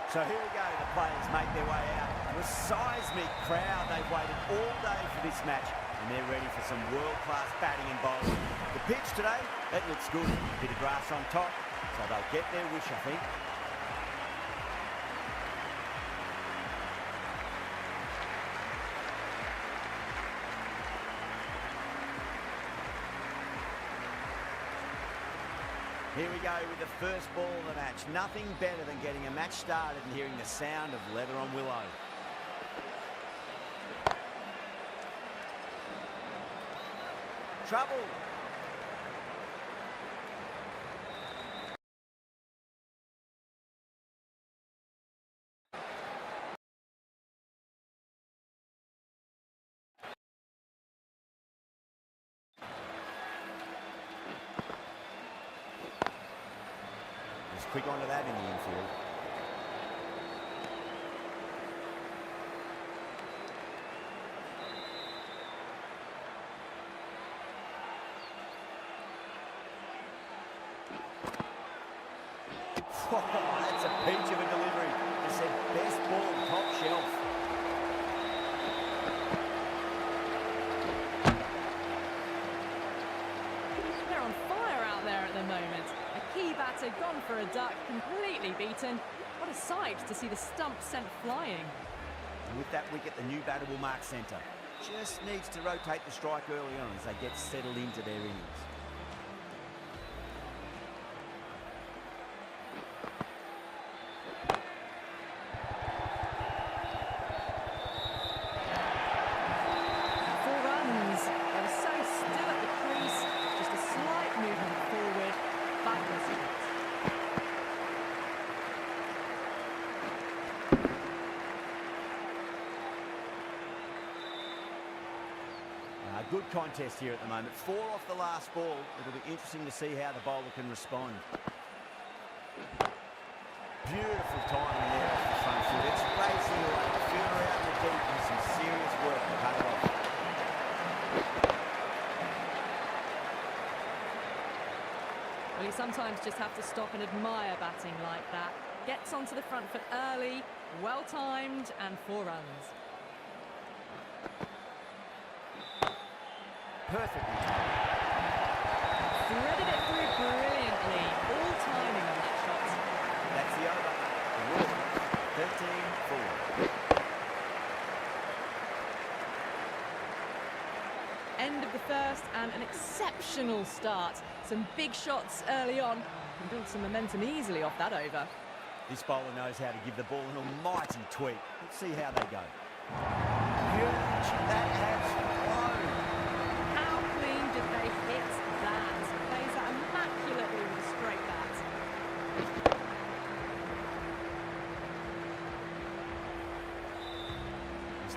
So here we go, the players make their way out. The seismic crowd, they've waited all day for this match, and they're ready for some world-class batting and bowling. The pitch today, that looks good. A bit of grass on top, so they'll get their wish, I think. Here we go with the first ball of the match. Nothing better than getting a match started and hearing the sound of leather on willow. Trouble. Quick onto that in the infield. Oh, that's a peach of a delivery. They said best ball, top shelf. They're on fire out there at the moment. Key batter gone for a duck, completely beaten. What a sight to see the stump sent flying. And with that wicket, the new batter will mark centre. Just needs to rotate the strike early on as they get settled into their innings. Good contest here at the moment. 4 off the last ball. It'll be interesting to see how the bowler can respond. Beautiful timing there off the front foot. It's racing away. The fielder out in the deep and some serious work to cut it off. Well, you sometimes just have to stop and admire batting like that. Gets onto the front foot early, well timed, and 4 runs. Perfectly timed. Threaded it through brilliantly. All timing on that shot. That's the over. The War, 13-4. End of the first and an exceptional start. Some big shots early on. Can build some momentum easily off that over. This bowler knows how to give the ball an almighty tweak. Let's see how they go. Huge. That has flown.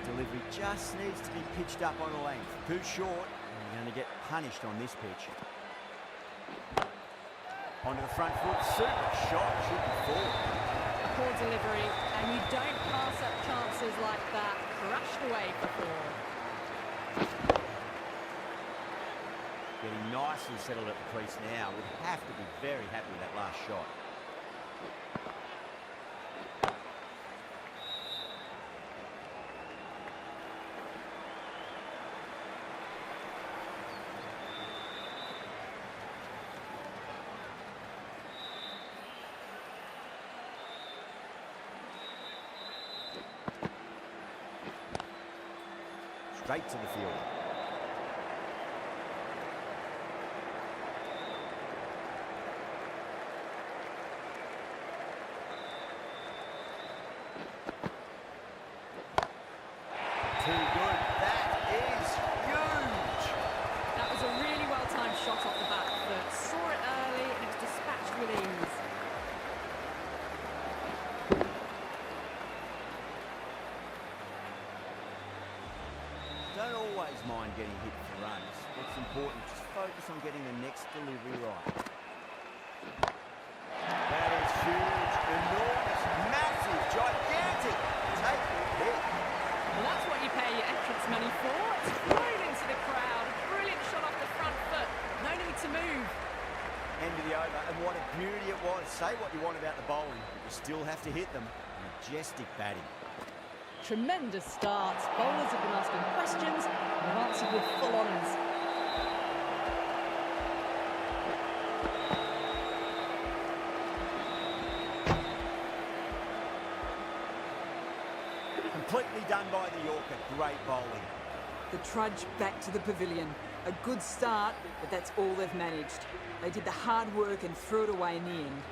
Delivery just needs to be pitched up on a length. Too short, and you're going to get punished on this pitch. Onto the front foot, super shot, should be forward. Poor delivery, and you don't pass up chances like that. Crashed away for 4. Getting nicely settled at the crease now. Would have to be very happy with that last shot. Straight to the field. Too good. That is huge. That was a really well-timed shot off the back foot. Saw it early and it was dispatched with ease. Don't always mind getting hit for runs. What's important, just focus on getting the next delivery right. That is huge, enormous, massive, gigantic. Take the hit. Well, that's what you pay your entrance money for. It's thrown into the crowd. A brilliant shot off the front foot. No need to move. End of the over, and what a beauty it was. Say what you want about the bowling, but you still have to hit them. And majestic batting. Tremendous start. Bowlers have been asking questions and have answered with full honours. Completely done by the Yorker. Great bowling. The trudge back to the pavilion. A good start, but that's all they've managed. They did the hard work and threw it away in the end.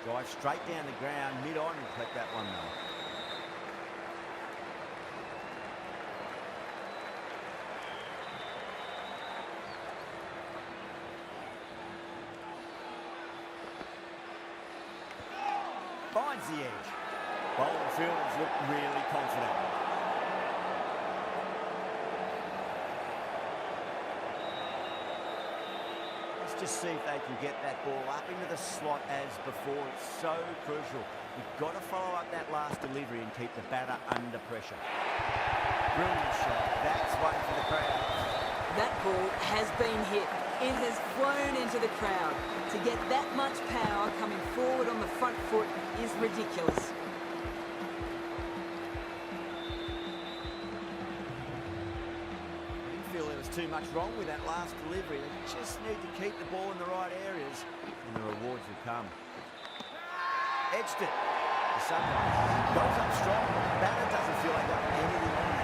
Drive straight down the ground, mid-on, and collect that one though. Finds the edge. Bowling fielders look really confident. Let's just see if they can get that ball up into the slot as before. It's so crucial. You've got to follow up that last delivery and keep the batter under pressure. Brilliant shot. That's one for the crowd. That ball has been hit. It has flown into the crowd. To get that much power coming forward on the front foot is ridiculous. I didn't feel there was too much wrong with that last delivery. They just need to keep the ball in the right areas and the rewards will come. Edged it. The Sunrise goes up strong. The batter doesn't feel like got anything on it.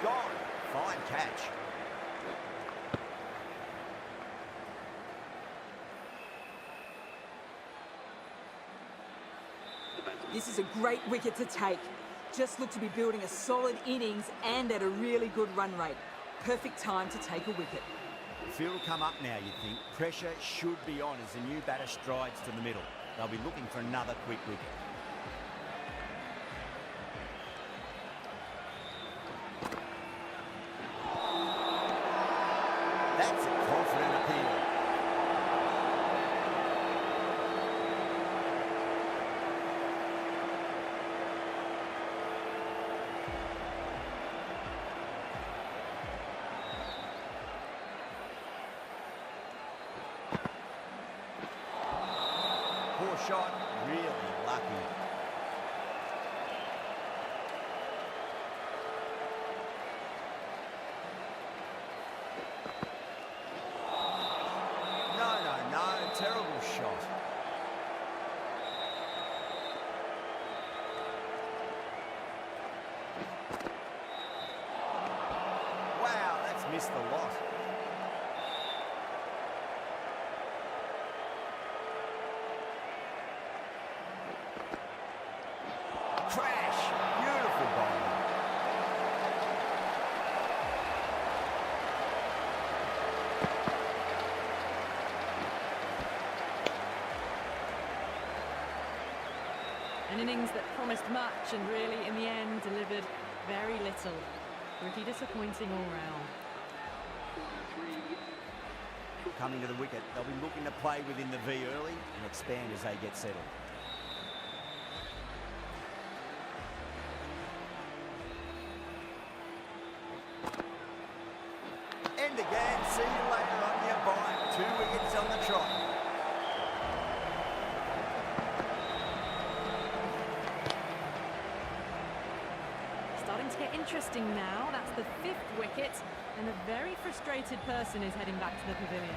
Gone. Fine catch. This is a great wicket to take. Just look to be building a solid innings and at a really good run rate. Perfect time to take a wicket. The field will come up now, you'd think. Pressure should be on as the new batter strides to the middle. They'll be looking for another quick wicket. That's a confident appeal. Poor shot, really lucky. No, terrible shot. Wow, that's missed the lot. Crash! Beautiful bowling. An innings that promised much and really, in the end, delivered very little. Pretty disappointing all round. Coming to the wicket, they'll be looking to play within the V early and expand as they get settled. End again. See you later on your bye. 2 wickets on the trot. Starting to get interesting now. That's the 5th wicket, and a very frustrated person is heading back to the pavilion.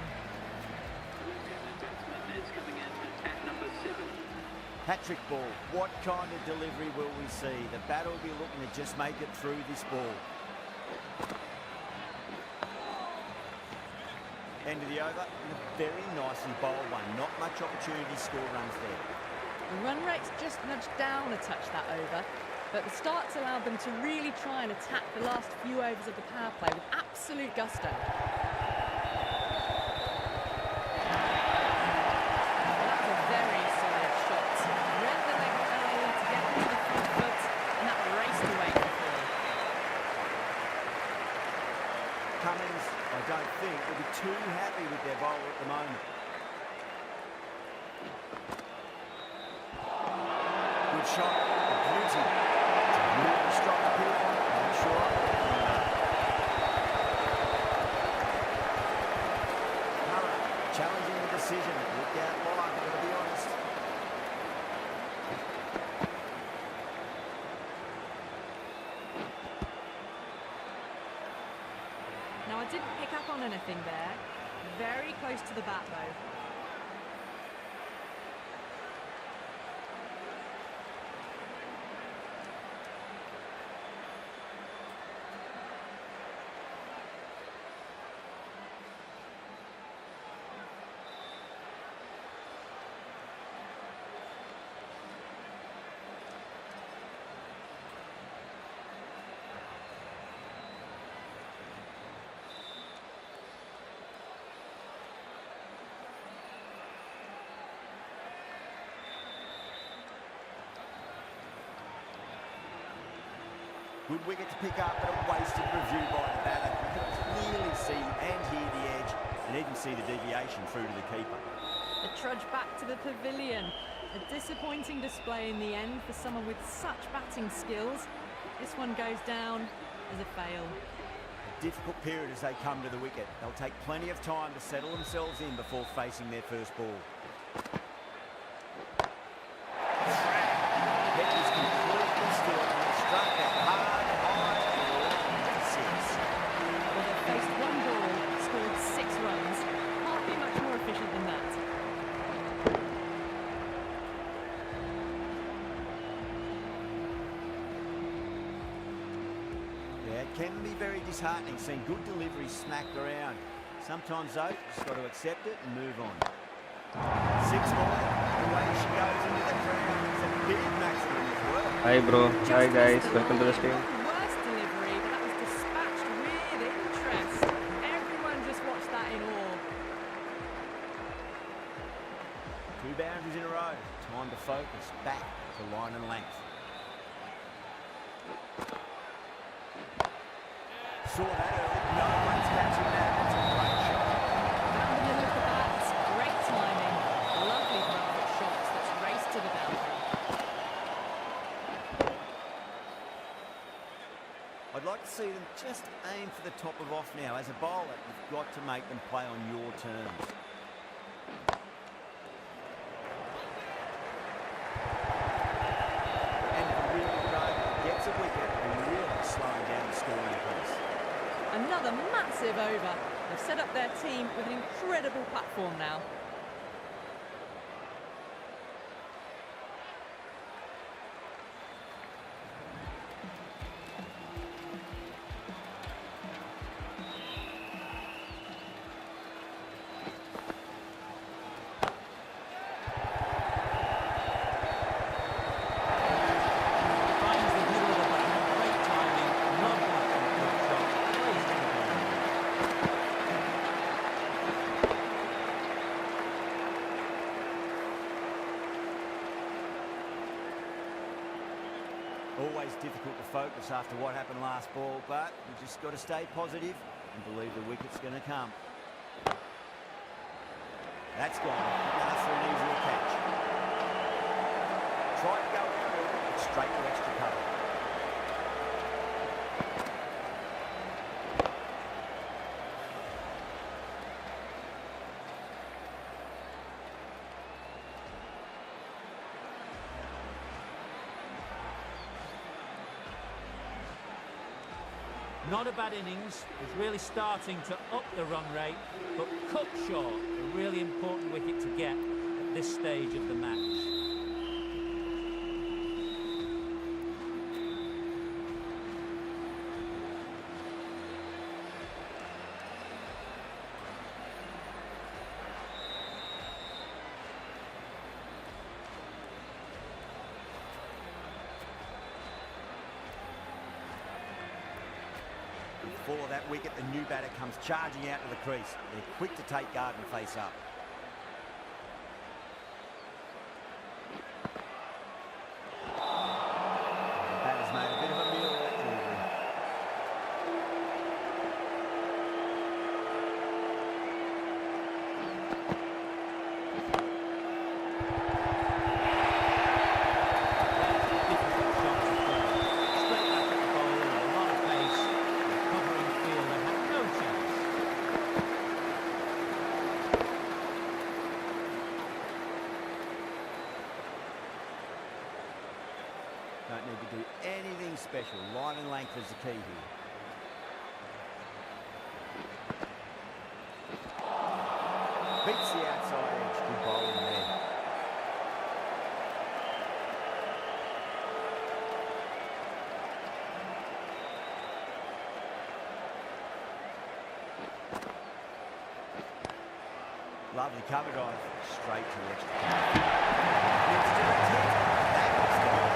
Hat-trick ball. What kind of delivery will we see? The batter will be looking to just make it through this ball. End of the over. Very nicely bowled one. Not much opportunity to score runs there. The run rate's just nudged down a touch that over, but the start's allowed them to really try and attack the last few overs of the power play with absolute gusto. That's a very solid shot. Read the leg early to get onto the front foot, and that raced away from field. Cummins, I don't think, will be too happy with their bowler at the moment. Good shot, a beauty. Didn't pick up on anything there. Very close to the bat, though. Good wicket to pick up, but a wasted review by the batter. You can clearly see and hear the edge, and even see the deviation through to the keeper. A trudge back to the pavilion. A disappointing display in the end for someone with such batting skills. This one goes down as a fail. A difficult period as they come to the wicket. They'll take plenty of time to settle themselves in before facing their first ball. Head was completely still and struck that hard, high, and six. Well, they've faced one ball, scored 6 runs. Can't be much more efficient than that. Yeah, it can be very disheartening seeing good deliveries smacked around. Sometimes, though, you just got to accept it and move on. 6 more. Away she goes into the crowd. It's a big maximum as well. Hi bro, hi Just guys, missed the welcome to the line. stream. Not the worst delivery, but that was dispatched with interest. Everyone just watched that in awe. 2 boundaries in a row. Time to focus. Back to line and length. Saw that early. No one's catching that. That's a great shot. Down the middle of the bat, great timing. Lovely front-foot shots that's raced to the boundary. I'd like to see them just aim for the top of off now. As a bowler, you've got to make them play on your terms. And the real guy gets a wicket and really slowing down the scoring piece. Another massive over. They've set up their team with an incredible platform now. Finds the middle of the bat, great timing, not enough good shot, plays to the boundary. Always difficult to focus after what happened last ball, but you just got to stay positive and believe the wicket's going to come. That's gone. Good enough for an easier catch. Tried to go out early, but straight to extra cover. Not a bad innings, was really starting to up the run rate, but cut short, a really important wicket to get at this stage of the match. Before that wicket, the new batter comes charging out to the crease. They're quick to take guard and face up. The batter's made a bit of a meal of that delivery. Difficult shot to throw. Straight back at the bowler with a lot of pace. The covering fielder had no chance. Don't need to do anything special. Line and length is the key here. Lovely cover drive, straight to the extra point. It's direct hit. That was gone.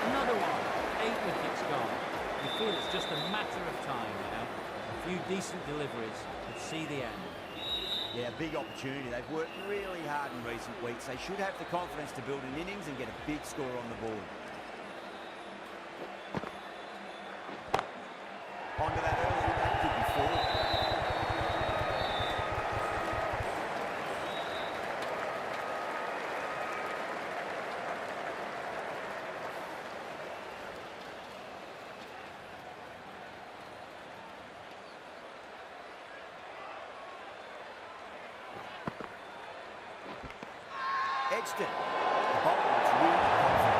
Another one. 8 wickets gone. You feel it's just a matter of time now. A few decent deliveries could see the end. Yeah, big opportunity. They've worked really hard in recent weeks. They should have the confidence to build an innings and get a big score on the board. Onto that early, that could be four. Edged it. The bowler looks really confident.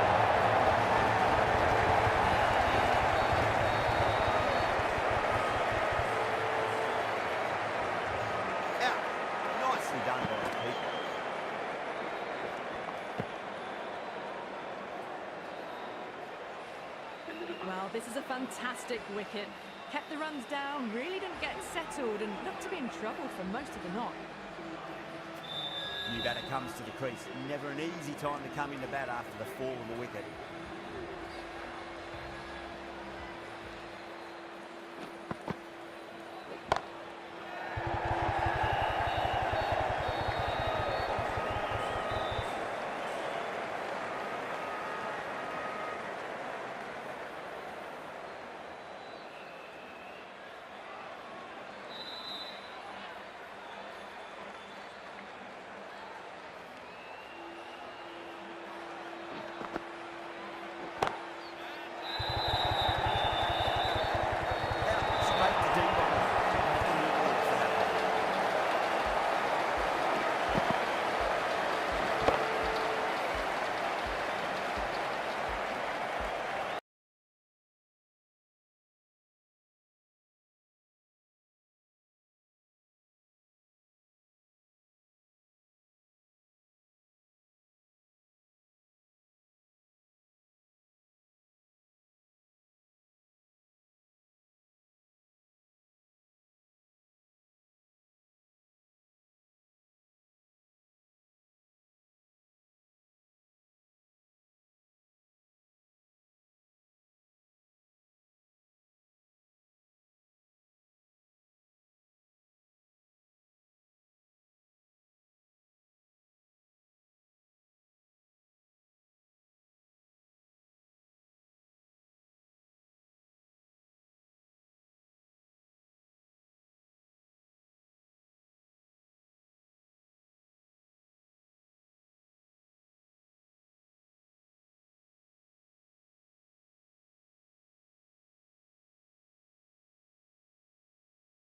Out. Nicely done by the keeper. Well, this is a fantastic wicket. Kept the runs down, really didn't get settled and looked to be in trouble for most of the knock. New batter comes to the crease. Never an easy time to come into bat after the fall of the wicket.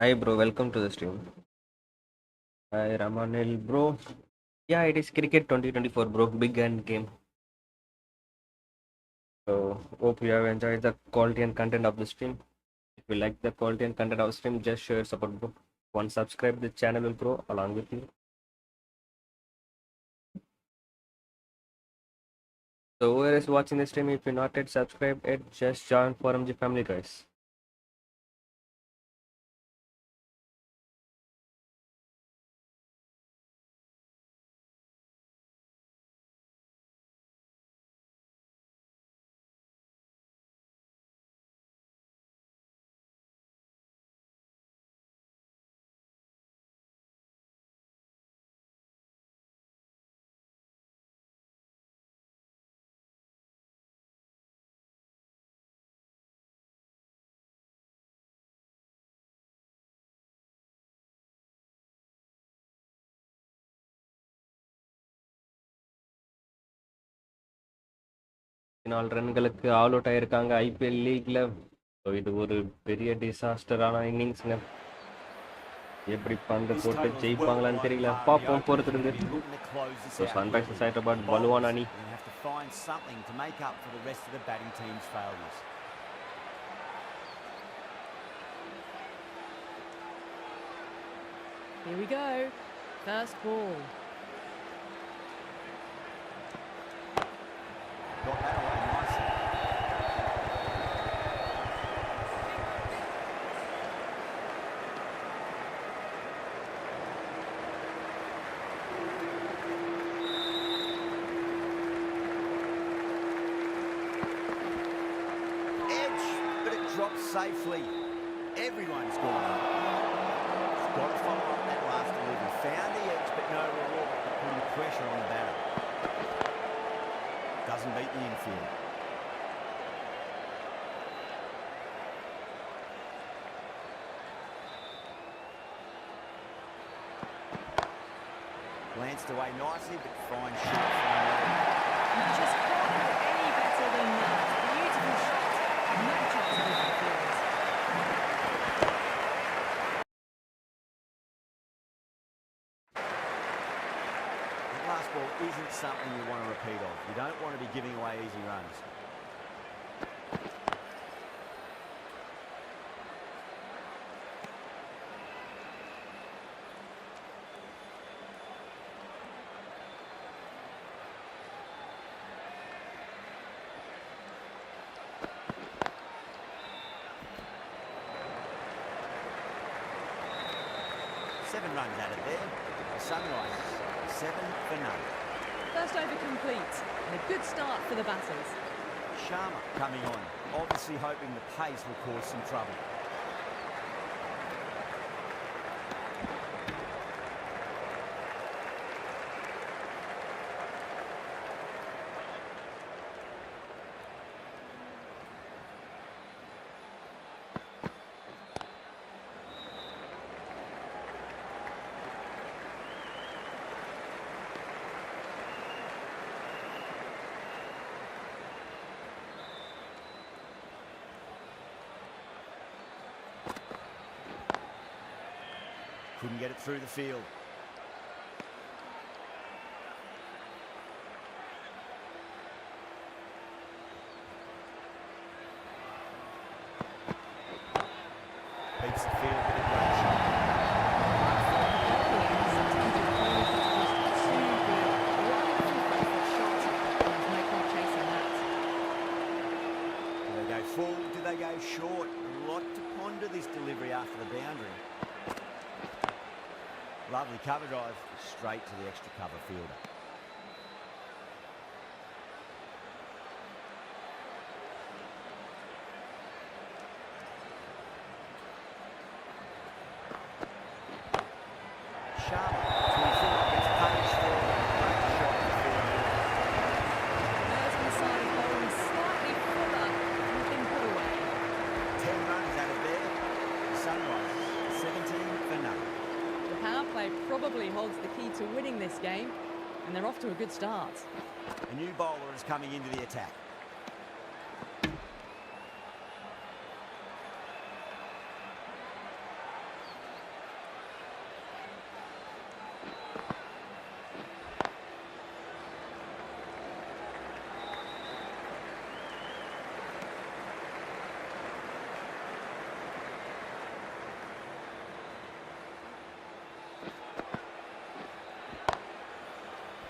Hi bro, welcome to the stream. Hi Ramanil bro. Yeah, it is cricket 2024 bro, big end game. So hope you have enjoyed the quality and content of the stream. If you like the quality and content of the stream, just share support bro. Once subscribe, the channel will grow along with you. So whoever is watching the stream, if you're not yet subscribed, just join Forum G family guys. நாலு ரன்களுக்கு all out ஆயிருக்காங்க IPL லீக்ல. So இது ஒரு பெரிய டிசாஸ்டரான இன்னிங்ஸ்ங்க. எப்படி பந்து போட்டு ஜெயிப்பாங்களான்னு தெரியல. பார்ப்போம் பொறுத்திருந்து. ஸோ சன்ரைசர்ஸ் ஹைதராபாத் வலுவான அணி. Here we go. First ball. Got that away nicely. Edge, but it drops safely. Everyone's gone up. He's got to follow up that last delivery. Found the edge, but no reward for putting pressure on the batter. Doesn't beat the infield. Glanced away nicely, but fine shot from You just can't do any better than that. Beautiful shot. No chance of interference. That last ball isn't something you want to repeat of. You don't want to be giving away easy runs. Seven runs out of there. The Sunrisers, 7 for none. First over complete. And a good start for the batters. Sharma coming on, obviously hoping the pace will cause some trouble. Couldn't get it through the field. Beats the field with a great shot. Do they go full? Do they go short? A lot to ponder this delivery after the boundary. Lovely cover drive, straight to the extra cover fielder. Sharp to his field, gets punished for a great shot to the field. There's one side of bowling slightly fuller and has been put away. 10 runs out of there. Sunrisers, 17 for none. The power play probably holds the key to winning this game, and they're off to a good start. A new bowler is coming into the attack.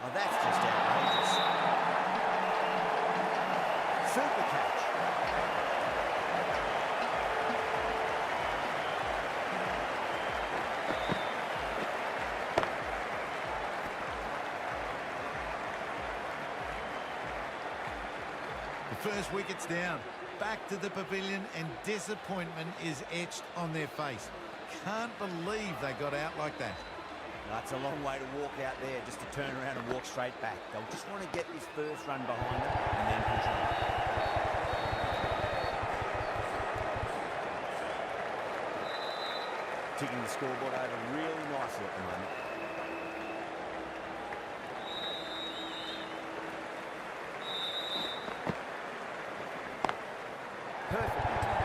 Oh, that's just outrageous. Super catch. The first wicket's down. Back to the pavilion and disappointment is etched on their face. Can't believe they got out like that. That's a long way to walk out there just to turn around and walk straight back. They'll just want to get this first run behind them and then push on. Ticking the scoreboard over really nicely at the moment. Perfectly timed.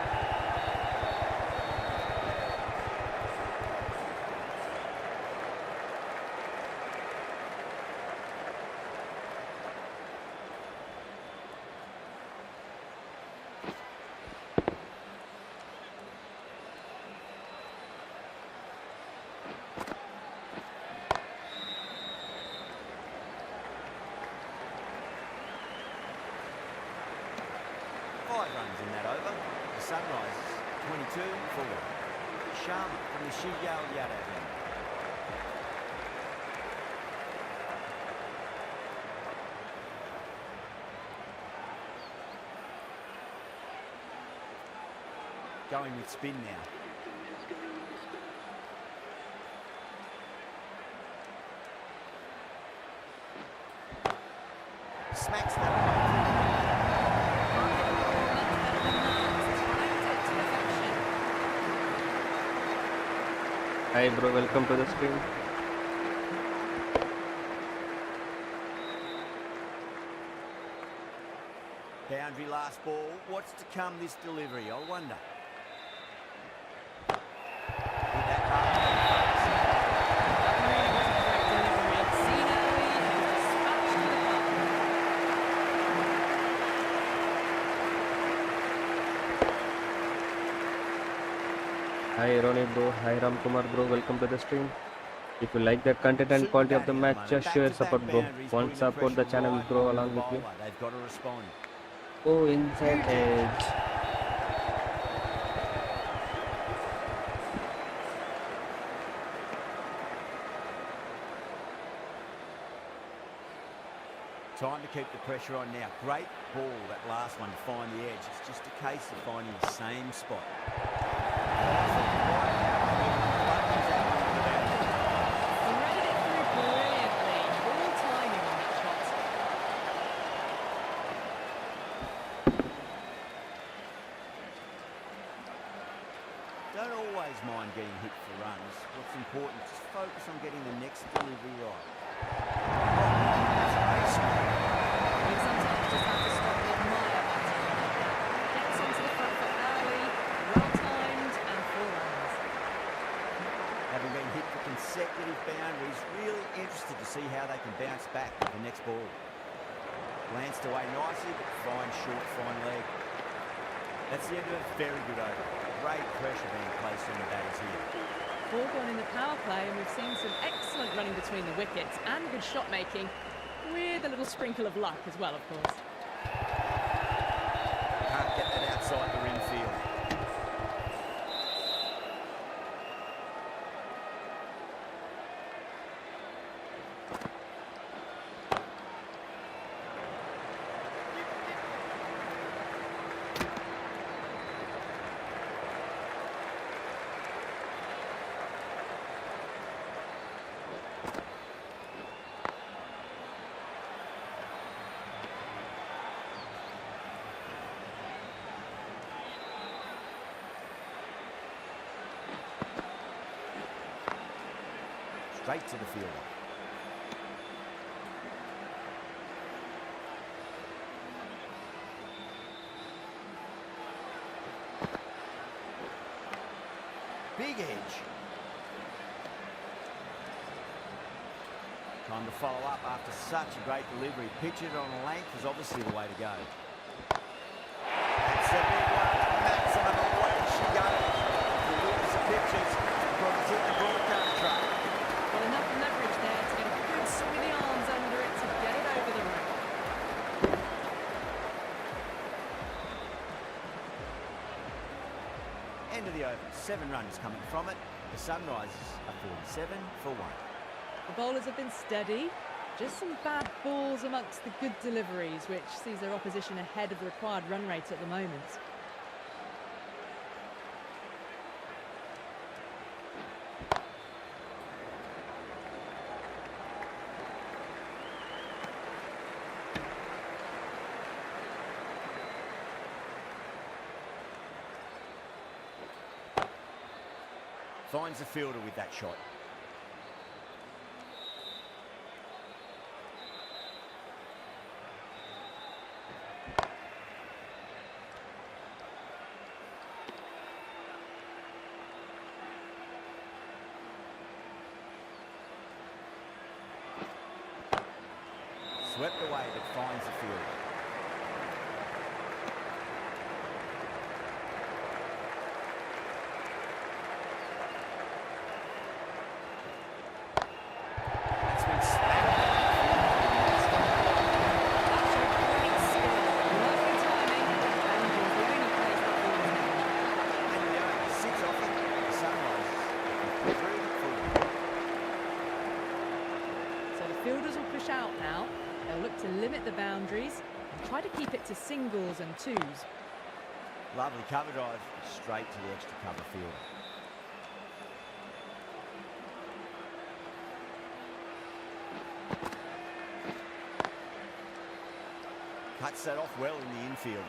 Sunrisers 22 for 1. Sharma from the Shigyal Yadav end. Going with spin now. Smacks that Hi bro, welcome to the stream. boundary last ball. What's to come this delivery, I wonder. Hit that hard. Hi Ronnie bro, hi Ram Kumar bro, welcome to the stream. If you like the content and quality of the match, just show your support bro. Want to support the channel bro along with you. They've got to respond. Oh, inside edge. Time to keep the pressure on now. Great ball, that last one, to find the edge. It's just a case of finding the same spot. Don't always mind getting hit for runs. What's important is just focus on getting the next delivery right. You sometimes just have to stop and admire that. Gets onto the front foot early, well timed, and 4 runs. Having been hit for consecutive boundaries, really interested to see how they can bounce back with the next ball. Glanced away nicely, but fine short, fine leg. That's the end of a very good over. Great pressure being placed on the batters here. 4 gone in the power play, and we've seen some excellent running between the wickets and good shot making, with a little sprinkle of luck as well, of course. Can't get that outside the ring field. Straight to the fielder. Big edge. Time to follow up after such a great delivery. Pitch it on length is obviously the way to go. That's a big one. Maximum away she goes. If you lose the pitches, probably hit the broadcast truck. Well, enough leverage there to get a good swing of the arms under it to get it over the rope. End of the over. 7 runs coming from it. The Sunrisers are 47 for 1. The bowlers have been steady. Just some bad balls amongst the good deliveries, which sees their opposition ahead of the required run rate at the moment. Finds the fielder with that shot. Swept away, but finds the fielder. Fielders will push out now. They'll look to limit the boundaries and try to keep it to singles and twos. Lovely cover drive, straight to the extra cover field. Cuts that off well in the infield.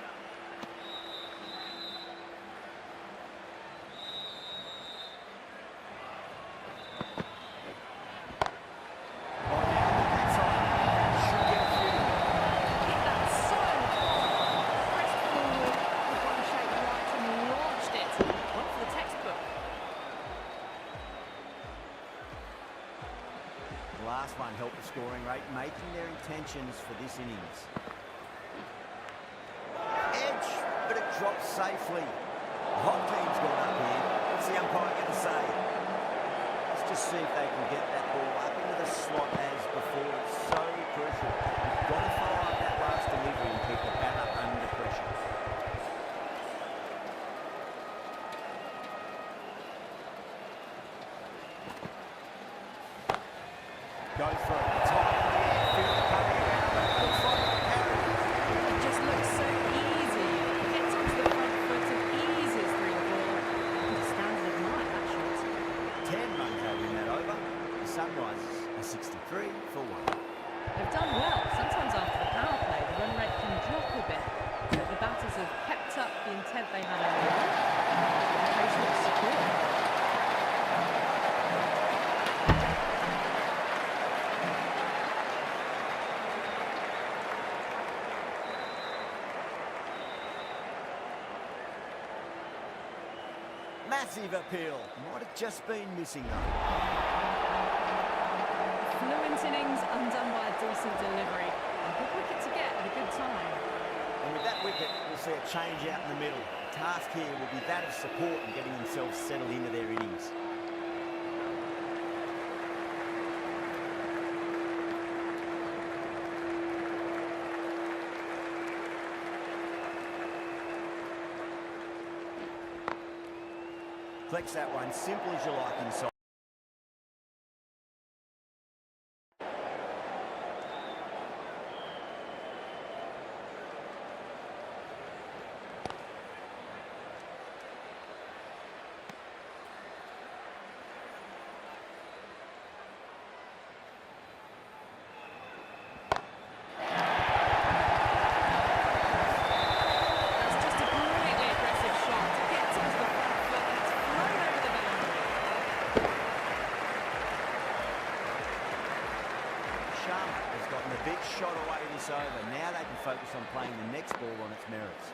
Last one helped the scoring rate, making their intentions for this innings. Edge, but it drops safely. The hot team's gone up here. What's the umpire going to say? Let's just see if they can get that ball up into the slot as before. It's so crucial. You've got to follow up that last delivery and keep the batter under pressure. Goes for it. It's high in the air. Field coming around, but it looks like a carry. It just looks so easy. Gets onto the front foot and eases through the ball. And stands and admire that shot. 10 runs over in that over. The Sunrisers are 63 for 1. They've done well. Sometimes after the power play, the run rate can drop a bit. But the batters have kept up the intent they had earlier. The pace looks secure. Massive appeal. Might have just been missing though. Fluent innings undone by a decent delivery. A good wicket to get at a good time. And with that wicket, we'll see a change out in the middle. The task here will be that of support and getting themselves settled into their innings. Flex that one, simple as you like inside. That's just a brilliantly aggressive shot. It gets onto the front foot and it's flown over the boundary. Sharma has gotten a big shot away this over. Now they can focus on playing the next ball on its merits.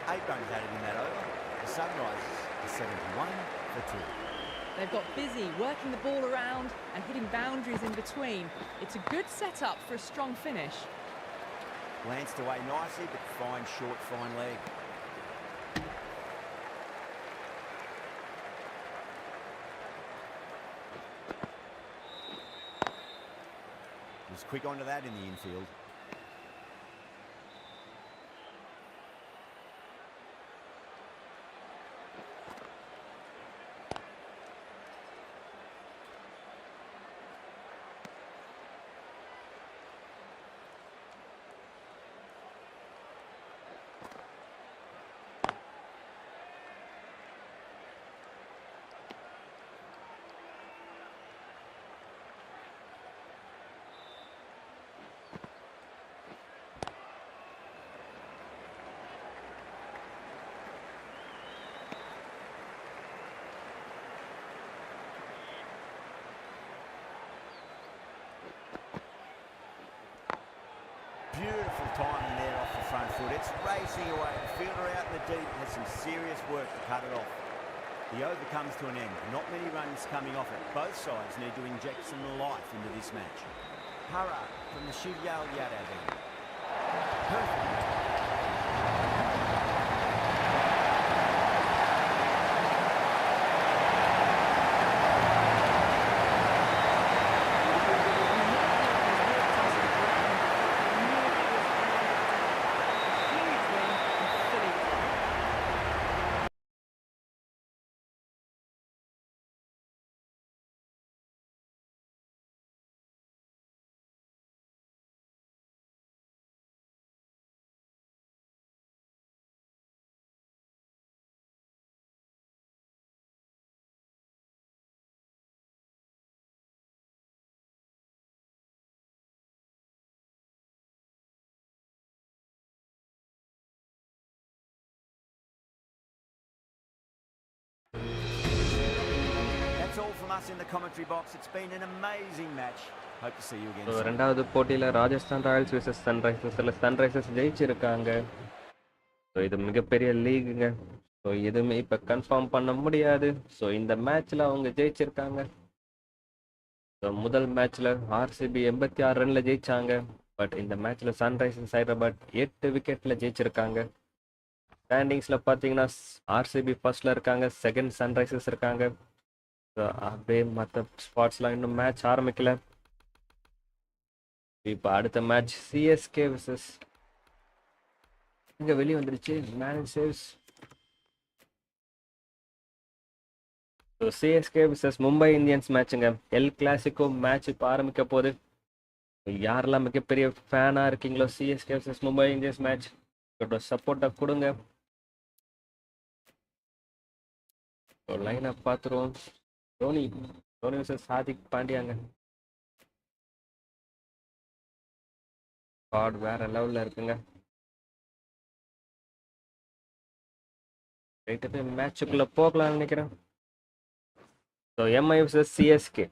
Eight runs added in that over. The Sunrisers are 71 for 2. They've got busy working the ball around and hitting boundaries in between. It's a good setup for a strong finish. Glanced away nicely, but fine short, fine leg. Was quick onto that in the infield. Beautiful timing there off the front foot. It's racing away. The fielder out in the deep has some serious work to cut it off. The over comes to an end. Not many runs coming off it. Both sides need to inject some life into this match. Hurrah from the Shivyal Yadav end. Perfect. from us in the commentary box. It's been an amazing match. Hope to see you again so soon. ரெண்டாவது போட்டியில் Rajasthan Royals versus சன்ரைசர்ஸில் Sunrisers ஜெயிச்சிருக்காங்க. So இது மிகப்பெரிய லீகுங்க. So எதுவுமே இப்போ confirm பண்ண முடியாது. ஸோ இந்த மேட்ச்சில் அவங்க ஜெயிச்சிருக்காங்க. ஸோ முதல் மேட்ச்சில் ஆர்சிபி 86 ரனில் ஜெயிச்சாங்க. பட் இந்த மேட்ச்சில் சன்ரைசர்ஸ் ஹைதராபாத் 8 விக்கெட்டில் ஜெயிச்சிருக்காங்க. ஸ்டாண்டிங்ஸில் பார்த்தீங்கன்னா ஆர்சிபி ஃபர்ஸ்டில் இருக்காங்க, செகண்ட் சன்ரைசர்ஸ் இருக்காங்க. ஸோ அப்படியே மற்ற ஸ்பாட்ஸ்லாம் இன்னும் மேட்ச் ஆரம்பிக்கல. இப்போ அடுத்த மேட்ச் சிஎஸ்கே விசஸ் இங்கே வெளியே வந்துடுச்சு manage saves. So CSK versus Mumbai Indians மேட்சுங்க. எல் கிளாசிக்கோ மேட்ச் இப்போ ஆரம்பிக்க போகுது. யாரெல்லாம் மிகப்பெரிய ஃபேனாக இருக்கீங்களோ CSK versus Mumbai Indians match சப்போர்ட்டை கொடுங்க. லைனை பார்த்துருவோம். தோனி விசஸ் ஹார்திக் பாண்டியாங்க. கார்டு வேற லெவலில் இருக்குங்க. ரைட்டு மேட்சுக்குள்ளே போகலாம்னு நினைக்கிறேன். So MI versus CSK.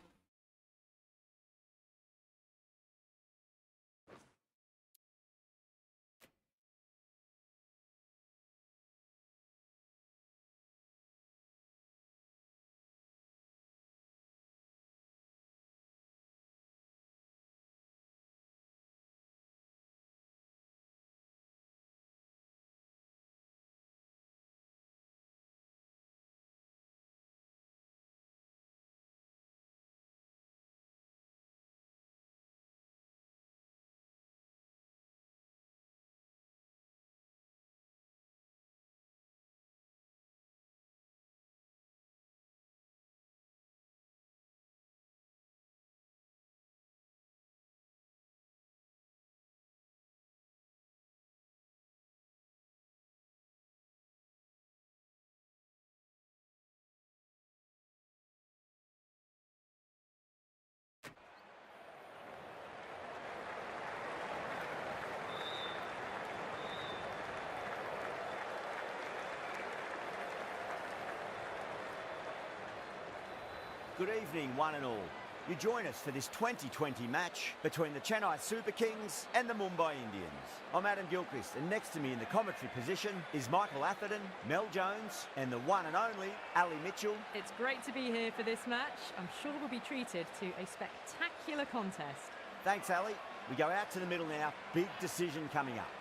Good evening, one and all. You join us for this 2020 match between the Chennai Super Kings and the Mumbai Indians. I'm Adam Gilchrist, and next to me in the commentary position is Michael Atherton, Mel Jones, and the one and only Ali Mitchell. It's great to be here for this match. I'm sure we'll be treated to a spectacular contest. Thanks, Ali. We go out to the middle now. Big decision coming up.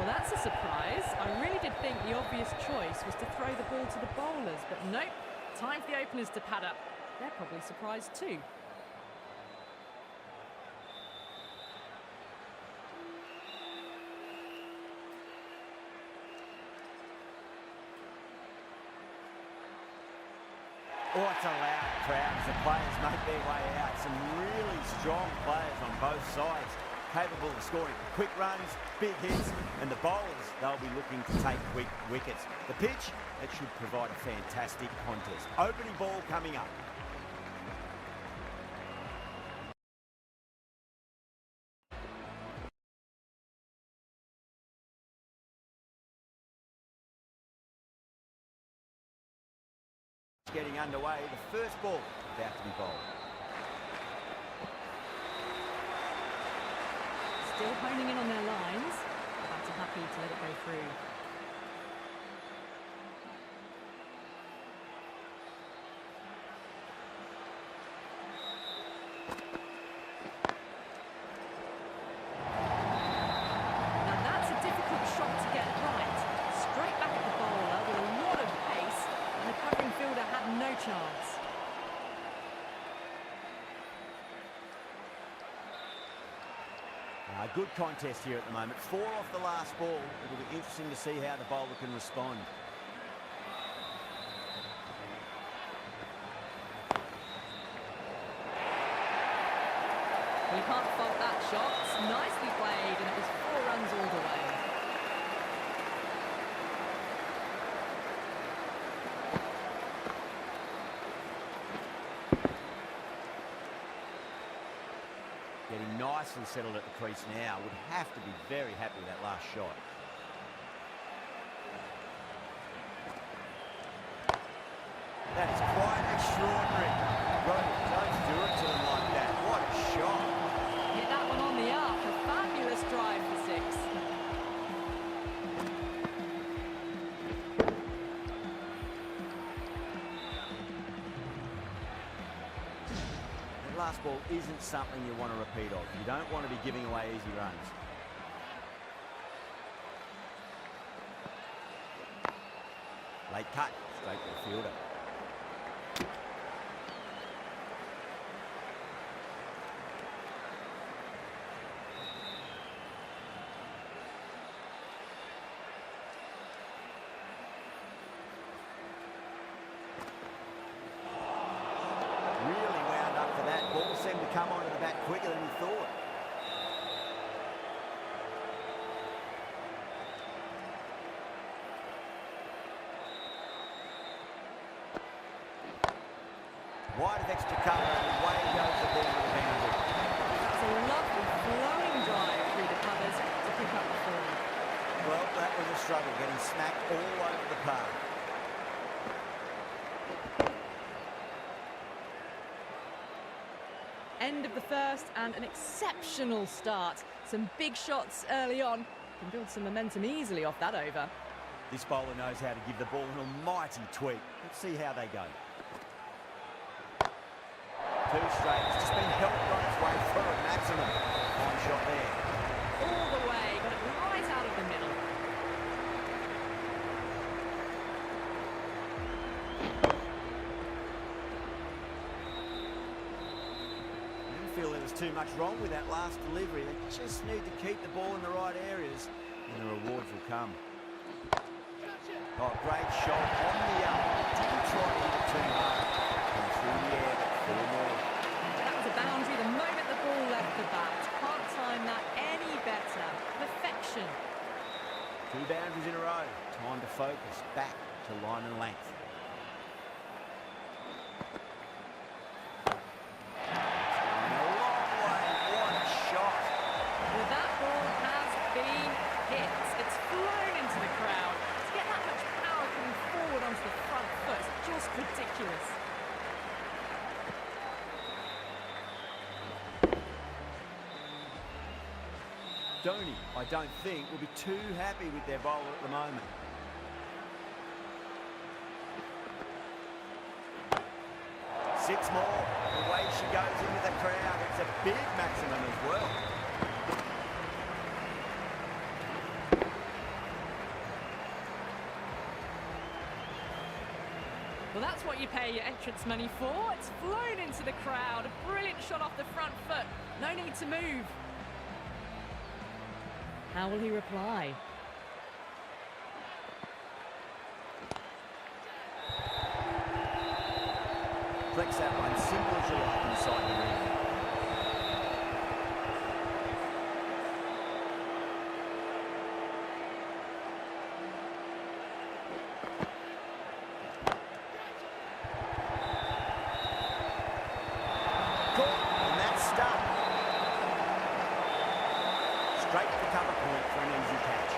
Well, that's a surprise. I really did think the obvious choice was to throw the ball to the bowlers, but nope. Time for the openers to pad up. They're probably surprised too. Oh, it's a loud crowd as the players make their way out. Some really strong players on both sides, capable of scoring quick runs, big hits, and the bowlers, they'll be looking to take quick wickets. The pitch, it should provide a fantastic contest. Opening ball coming up. Getting underway, the first ball about to be bowled. Still honing in on their lines. Batter happy to let it go through. Now that's a difficult shot to get right. Straight back at the bowler with a lot of pace, and the covering fielder had no chance. Good contest here at the moment. 4 off the last ball. It'll be interesting to see how the bowler can respond. We can't fault that shot. Nicely played, and it was 4 runs all the way. Getting nicely settled at the crease now. Would have to be very happy with that last shot. That is quite extraordinary. Roby, don't do it to them like that. What a shot. Hit that one on the up. A fabulous drive for 6. That last ball isn't something you want to repeat of. You don't want to be giving away easy runs. Late cut, straight to the fielder. Really wound up for that. Ball seemed to come onto the bat quicker than he thought. Wide of extra cover, and away goes the ball to the boundary. That's a lovely flowing drive through the covers to pick up the ball. Well, that was a struggle, getting smacked all over the park. End of the first and an exceptional start. Some big shots early on. Can build some momentum easily off that over. This bowler knows how to give the ball an almighty tweak. Let's see how they go. Two straight. It's just been helped on its way for a maximum. Fine shot there. All the way, got it right out of the middle. Didn't feel there was too much wrong with that last delivery. They just need to keep the ball in the right areas and the rewards will come. Oh, great shot on the up. Didn't try to hit it too hard. And through the air, 4 more. That was a boundary the moment the ball left the bat. Can't time that any better. Perfection. 2 boundaries in a row. Time to focus back to line and length. Going a long way. What a shot. Well, that ball has been hit. It's flown into the crowd. To get that much power coming forward onto the front foot is just ridiculous. Dhoni, I don't think, will be too happy with their bowler at the moment. Six more. Away she goes into the crowd. It's a big maximum as well. Well, that's what you pay your entrance money for. It's flown into the crowd. A brilliant shot off the front foot. No need to move. How will he reply? Flicks that one, simple as you like inside the ring. Caught, and that's stuck. Straight to the cover point for an easy catch.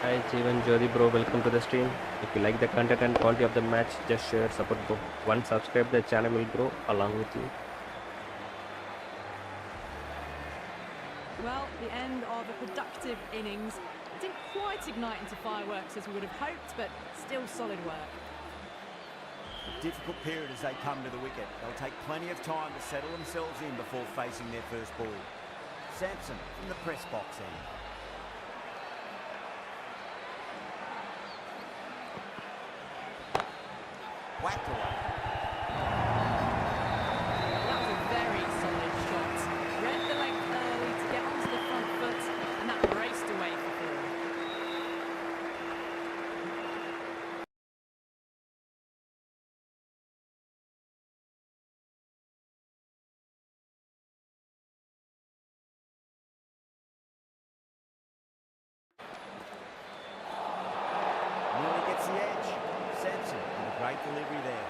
Hi Jeevan, Jyoti bro, welcome to the stream. If you like the content and quality of the match, just share, support bro. Once subscribe, the channel will grow along with you. Well, the end of a productive innings. It didn't quite ignite into fireworks as we would have hoped, but still solid work. A difficult period as they come to the wicket. They'll take plenty of time to settle themselves in before facing their first ball. Sampson from the press box end. Whacked away. That was a very solid shot. Read the length early to get onto the front foot, and that raced away for four. Nearly gets the edge. Sampson with a great delivery there.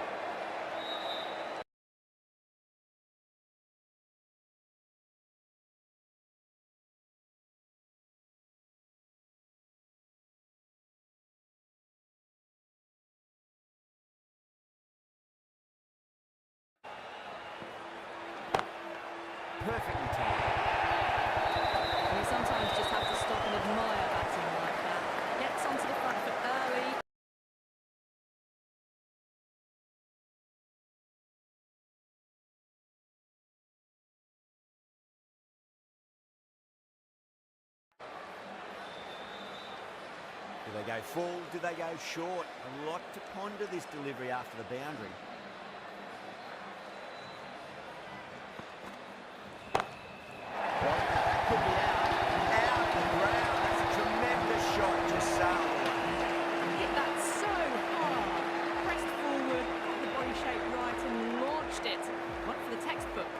perfectly timed. We sometimes just have to stop and admire batting like that. Gets onto the front foot early. Do they go full? Do they go short? A lot to ponder this delivery after the boundary. Well, that could be out. Out the ground. That's a tremendous shot. Just sailed away. Hit that so hard. Pressed forward, got the body shape right and launched it. One for the textbook.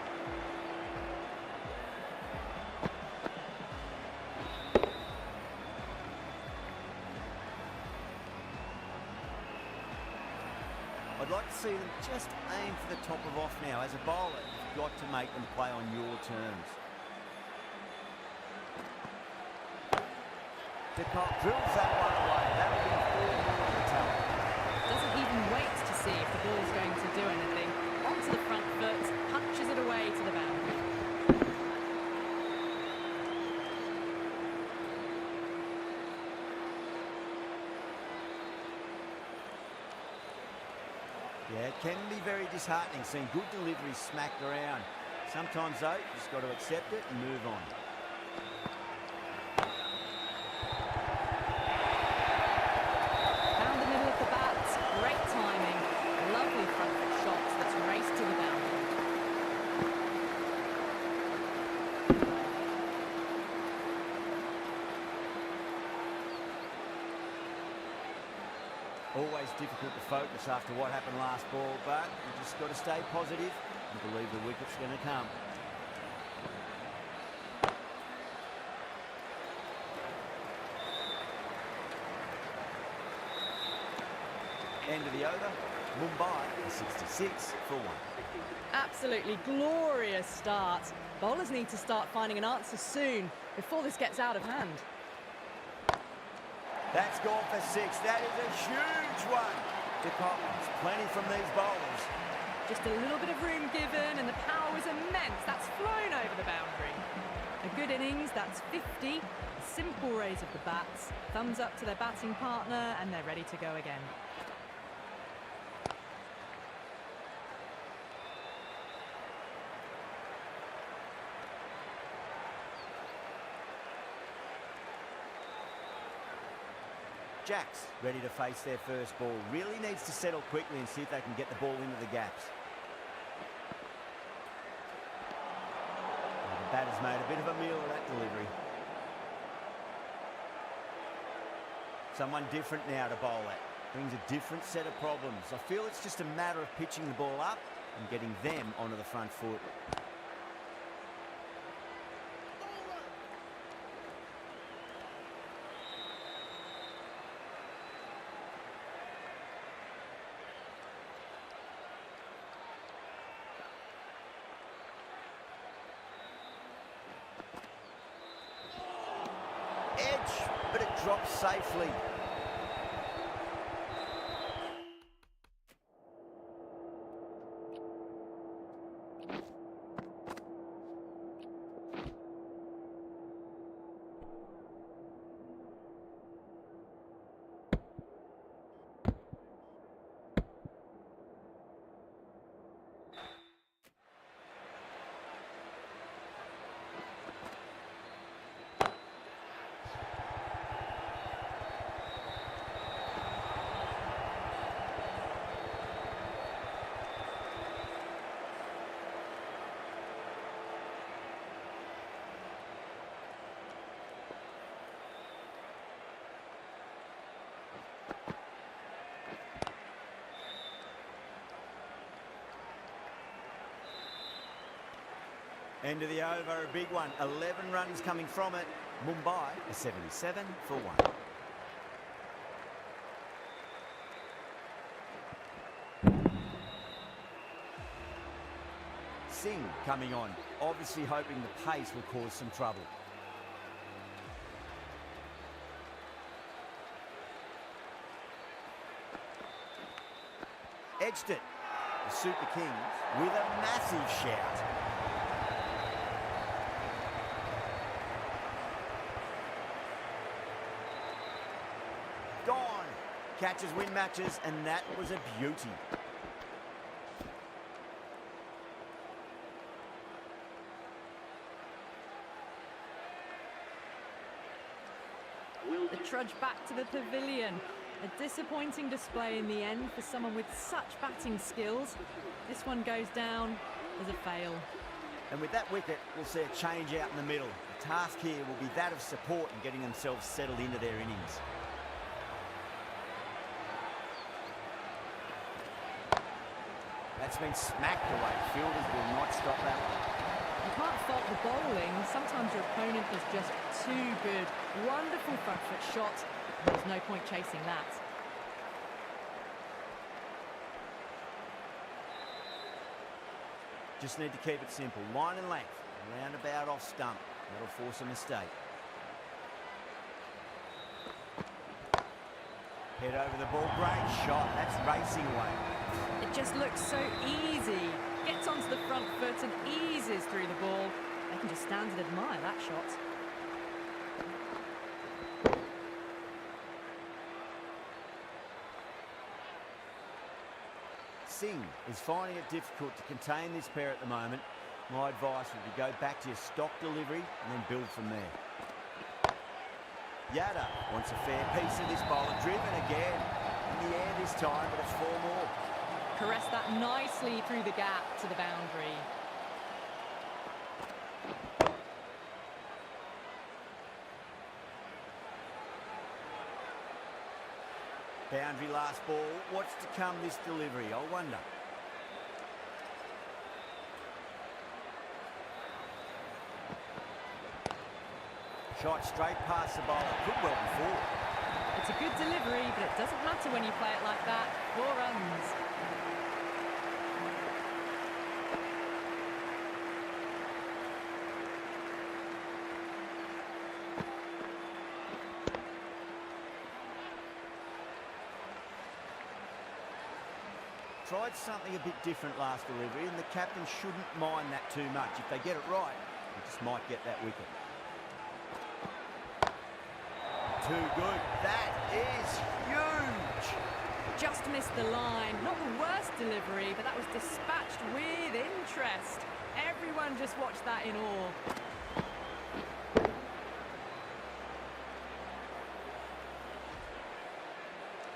I'd like to see them just aim for the top of off now. As a bowler, you've got to make them play on your terms. De Kock drills that one away. That'll be 4 more on the tally. Doesn't even wait to see if the ball's going to do anything. Onto the front foot, punches it away to the boundary. Yeah, it can be very disheartening seeing good deliveries smacked around. Sometimes, though, you just got to accept it and move on. Found the middle of the bat, great timing. Lovely front foot shot that's raced to the boundary. Always difficult to focus after what happened last ball, but you just got to stay positive and believe the wicket's going to come. End of the over. Mumbai 66 for 1. Absolutely glorious start. Bowlers need to start finding an answer soon before this gets out of hand. That's gone for 6. That is a huge one. De Kock has plenty from these bowlers. Just a little bit of room given and the power was immense. That's flown over the boundary. A good innings, that's 50. A simple raise of the bats. Thumbs up to their batting partner and they're ready to go again. Jacks ready to face their first ball. Really needs to settle quickly and see if they can get the ball into the gaps. Well, the batter's made a bit of a meal of that delivery. Someone different now to bowl at. Brings a different set of problems. I feel it's just a matter of pitching the ball up and getting them onto the front foot. Edge, but it drops safely. End of the over, a big one. 11 runs coming from it. Mumbai a 77 for 1. Singh coming on, obviously hoping the pace will cause some trouble. Edged it. The Super Kings with a massive shout. Catches win matches, and that was a beauty. The trudge back to the pavilion. A disappointing display in the end for someone with such batting skills. This one goes down as a fail. And with that wicket, we'll see a change out in the middle. The task here will be that of support and getting themselves settled into their innings. That's been smacked away. Fielders will not stop that one. You can't fault the bowling. Sometimes your opponent is just too good. Wonderful front foot shot. There's no point chasing that. Just need to keep it simple. Line and length. Roundabout off stump. That'll force a mistake. Head over the ball. Great shot. That's racing away. It just looks so easy. Gets onto the front foot and eases through the ball. They can just stand and admire that shot. Singh is finding it difficult to contain this pair at the moment. My advice would be go back to your stock delivery and then build from there. Yada wants a fair piece of this bowler. Driven again. In the air this time, but it's 4 more. Caress that nicely through the gap to the boundary. Boundary last ball. What's to come this delivery? I wonder. Shot straight past the bowler. Could well be 4. It's a good delivery, but it doesn't matter when you play it like that. 4 runs. Tried something a bit different last delivery, and the captain shouldn't mind that too much. If they get it right, they just might get that wicket. Too good. That is huge. Just missed the line. Not the worst delivery, but that was dispatched with interest. Everyone just watched that in awe.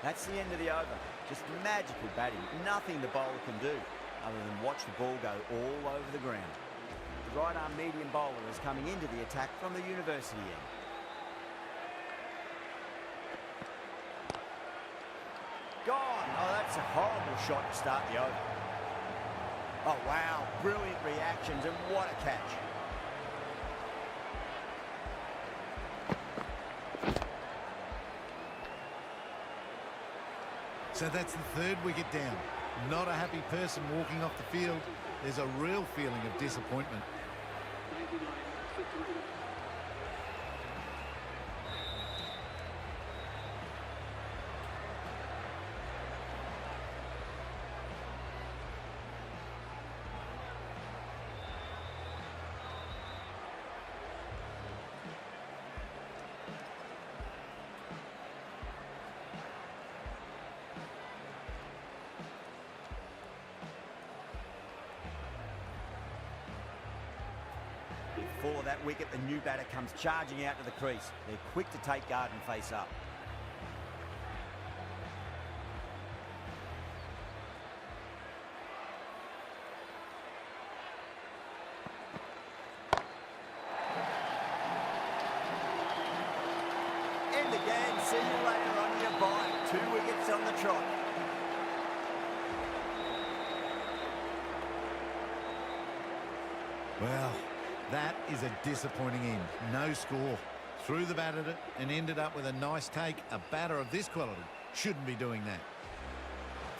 That's the end of the over. Just magical batting. Nothing the bowler can do other than watch the ball go all over the ground. The right arm medium bowler is coming into the attack from the university end. Gone. Oh, that's a horrible shot to start the over. Oh, wow. Brilliant reactions, and what a catch. So that's the 3rd wicket down. Not a happy person walking off the field. There's a real feeling of disappointment. For that wicket, the new batter comes charging out to the crease. They're quick to take guard and face up. End again. See you later on your bye. 2 wickets on the trot. Well, that is a disappointing end. No score. Threw the bat at it and ended up with a nice take. A batter of this quality shouldn't be doing that.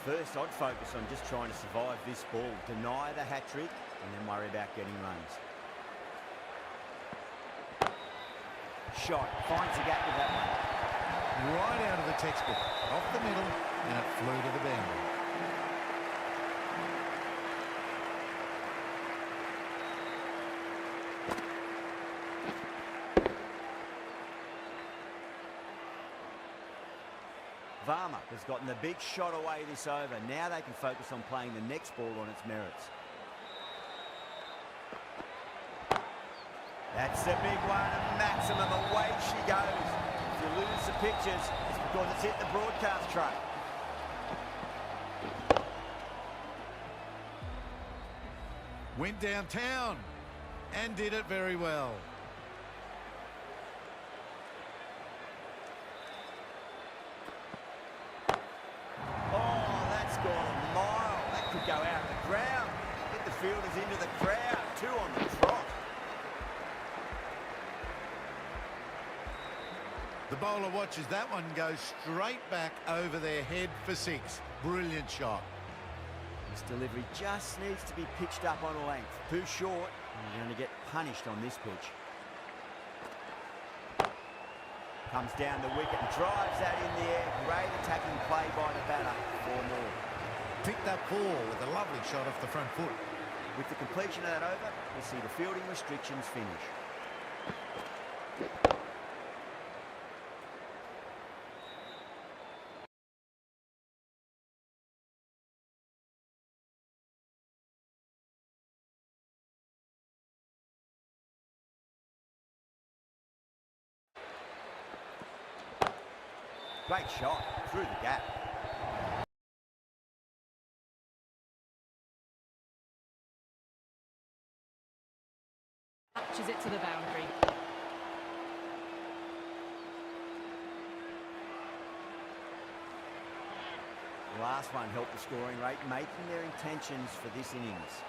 First, I'd focus on just trying to survive this ball, deny the hat-trick, and then worry about getting runs. Shot. Finds a gap with that one. Right out of the textbook. Off the middle, and it flew to the boundary. Varma has gotten the big shot away this over. Now they can focus on playing the next ball on its merits. That's a big one, a maximum. Away she goes. If you lose the pictures, it's because it's hit the broadcast truck. Went downtown and did it very well. Oh, that's gone a mile. That could go out of the ground. Get the fielders into the crowd. 2 on the trot. The bowler watches that one go straight back over their head for 6. Brilliant shot. This delivery just needs to be pitched up on a length. Too short, and you're going to get punished on this pitch. Comes down the wicket and drives that in the air. Great attacking play by the batter. 4 more. Picked up 4 with a lovely shot off the front foot. With the completion of that over, we'll see the fielding restrictions finish. Great shot through the gap. Matches it to the boundary. The last one helped the scoring rate, making their intentions for this innings.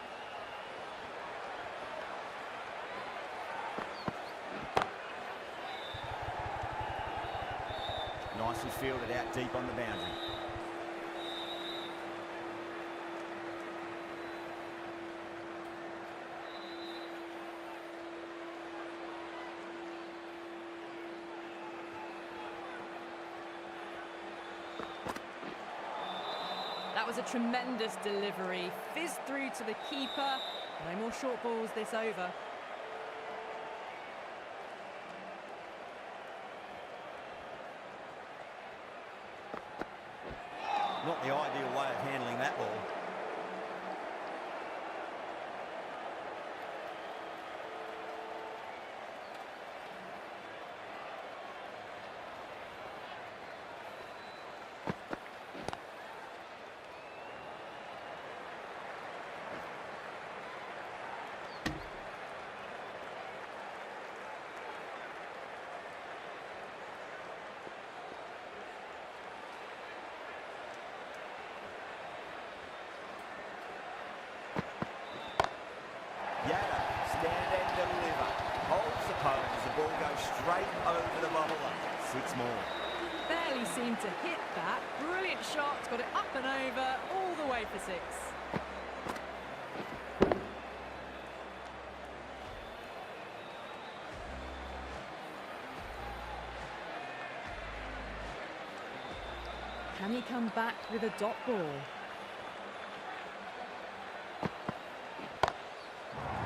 Nicely fielded out deep on the boundary. That was a tremendous delivery. Fizzed through to the keeper. No more short balls this over. Not the ideal way of handling that ball. Yada, stand and deliver. Holds the pose as the ball goes straight over the bowler. 6 more. Barely seemed to hit that. Brilliant shot. Got it up and over, all the way for 6. Can he come back with a dot ball?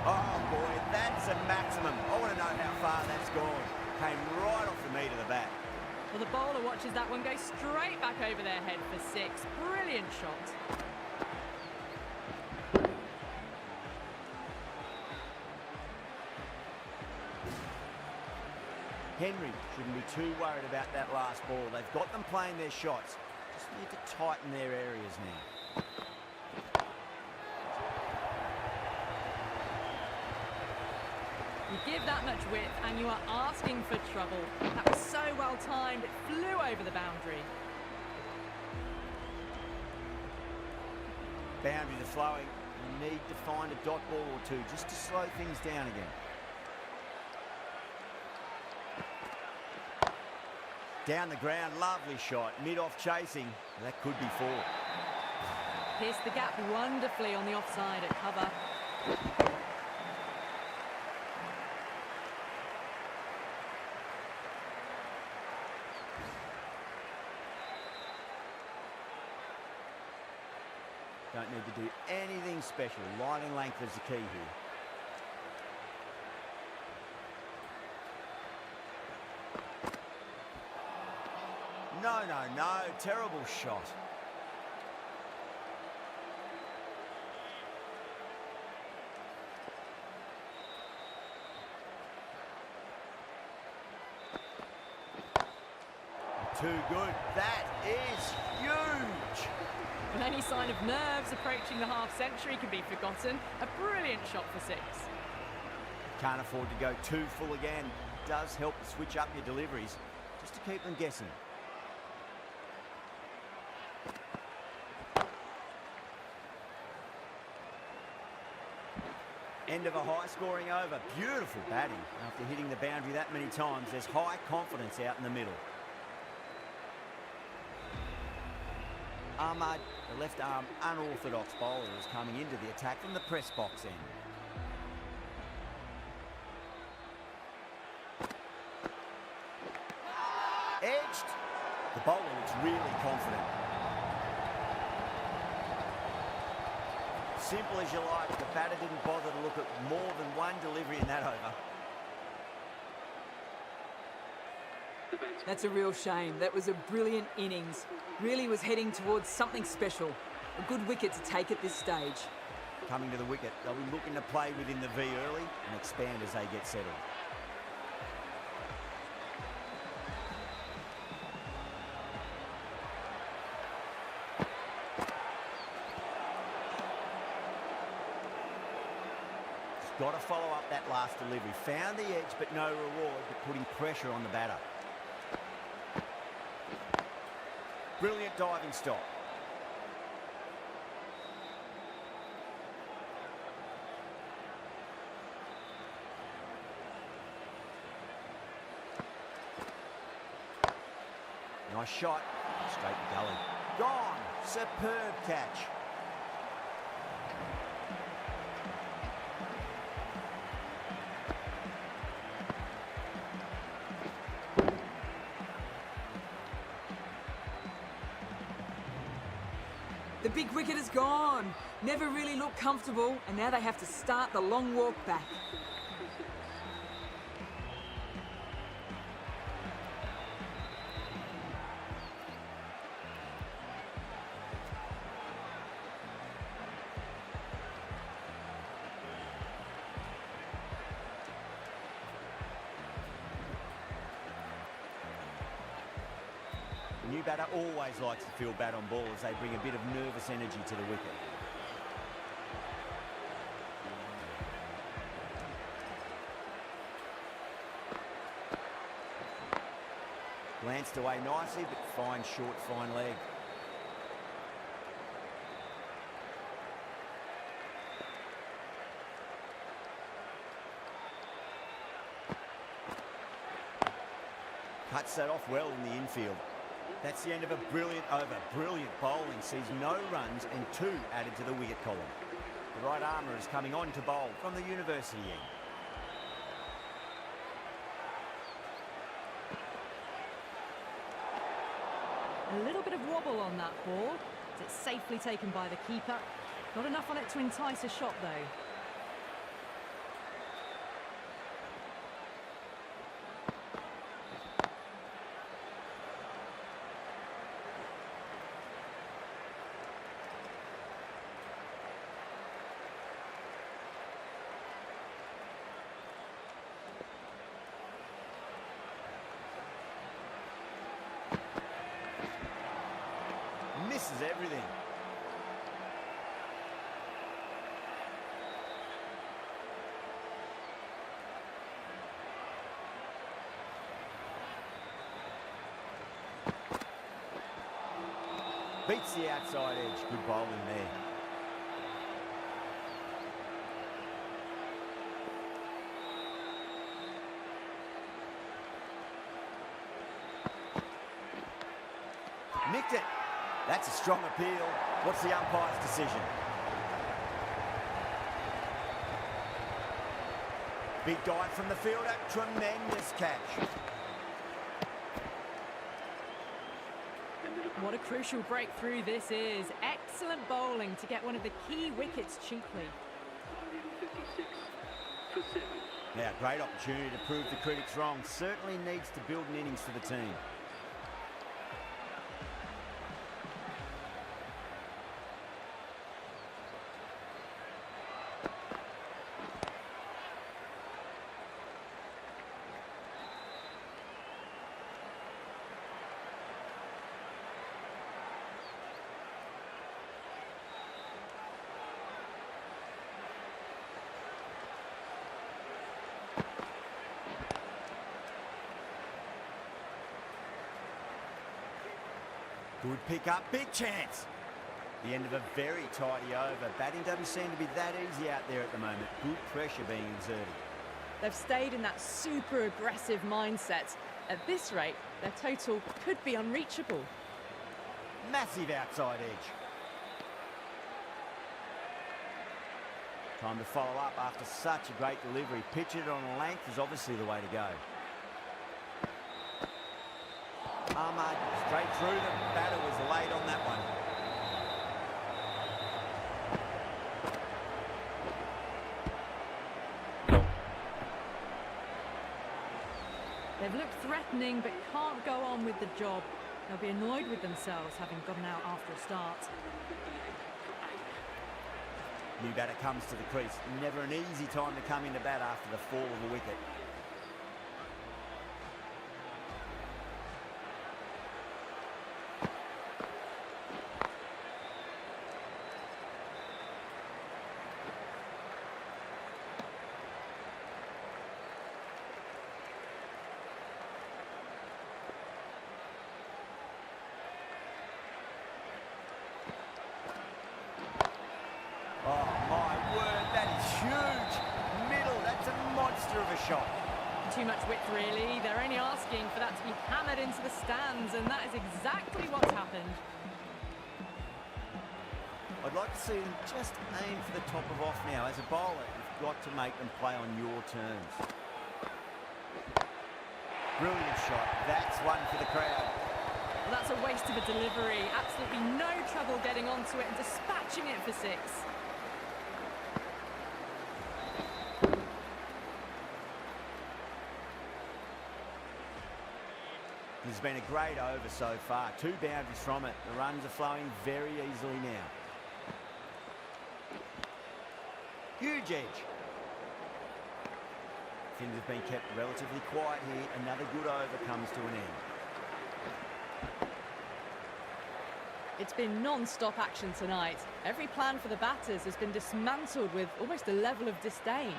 Oh boy, that's a maximum. I want to know how far that's gone. Came right off the meat of the bat. Well, the bowler watches that one go straight back over their head for 6. Brilliant shot. Henry shouldn't be too worried about that last ball. They've got them playing their shots. Just need to tighten their areas now. You give that much width and you are asking for trouble. That was so well timed, it flew over the boundary. Boundaries are flowing. You need to find a dot ball or 2 just to slow things down again. Down the ground, lovely shot. Mid-off chasing. That could be 4. Pierced the gap wonderfully on the offside at cover. Don't need to do anything special. Line and length is the key here. No, no, no. Terrible shot. Too good. That is huge. Well, any sign of nerves approaching the half-century can be forgotten. A brilliant shot for 6. Can't afford to go too full again. Does help to switch up your deliveries, just to keep them guessing. End of a high-scoring over. Beautiful batting. After hitting the boundary that many times, there's high confidence out in the middle. Ahmad, the left-arm unorthodox bowler, is coming into the attack from the press box end. Edged. The bowler looks really confident. Simple as you like, the batter didn't bother to look at more than one delivery in that over. That's a real shame. That was a brilliant innings. Really was heading towards something special. A good wicket to take at this stage. Coming to the wicket, they'll be looking to play within the V early and expand as they get settled. Got to follow up that last delivery. Found the edge, but no reward, but putting pressure on the batter. Brilliant diving stop. Nice shot. Straight to gully. Gone. Superb catch. The big wicket is gone. Never really looked comfortable, and now they have to start the long walk back. The new batter always likes to feel bat on ball as they bring a bit of nervous energy to the wicket. Glanced away nicely, but fine short, fine leg. Cuts that off well in the infield. That's the end of a brilliant over. Brilliant bowling sees no runs and 2 added to the wicket column. The right armour is coming on to bowl from the university end. A little bit of wobble on that ball. It's safely taken by the keeper. Not enough on it to entice a shot, though. Misses everything. Beats the outside edge. Good bowling there. Nicked it. That's a strong appeal. What's the umpire's decision? Big dive from the fielder. Tremendous catch. What a crucial breakthrough this is. Excellent bowling to get one of the key wickets cheaply. Now, great opportunity to prove the critics wrong. Certainly needs to build an innings for the team. Good pick up, big chance. The end of a very tidy over. Batting doesn't seem to be that easy out there at the moment. Good pressure being exerted. They've stayed in that super aggressive mindset. At this rate, their total could be unreachable. Massive outside edge. Time to follow up after such a great delivery. Pitch it on length is obviously the way to go. Ahmad straight through them. Batter was late on that one. They've looked threatening but can't go on with the job. They'll be annoyed with themselves having gotten out after a start. New batter comes to the crease. Never an easy time to come into bat after the fall of a wicket. Oh, my word, that is huge. Middle, that's a monster of a shot. Too much width, really. They're only asking for that to be hammered into the stands, and that is exactly what's happened. I'd like to see them just aim for the top of off now. As a bowler, you've got to make them play on your terms. Brilliant shot. That's one for the crowd. Well, that's a waste of a delivery. Absolutely no trouble getting onto it and dispatching it for six. This has been a great over so far. 2 boundaries from it. The runs are flowing very easily now. Huge edge. Things have been kept relatively quiet here. Another good over comes to an end. It's been non-stop action tonight. Every plan for the batters has been dismantled with almost a level of disdain.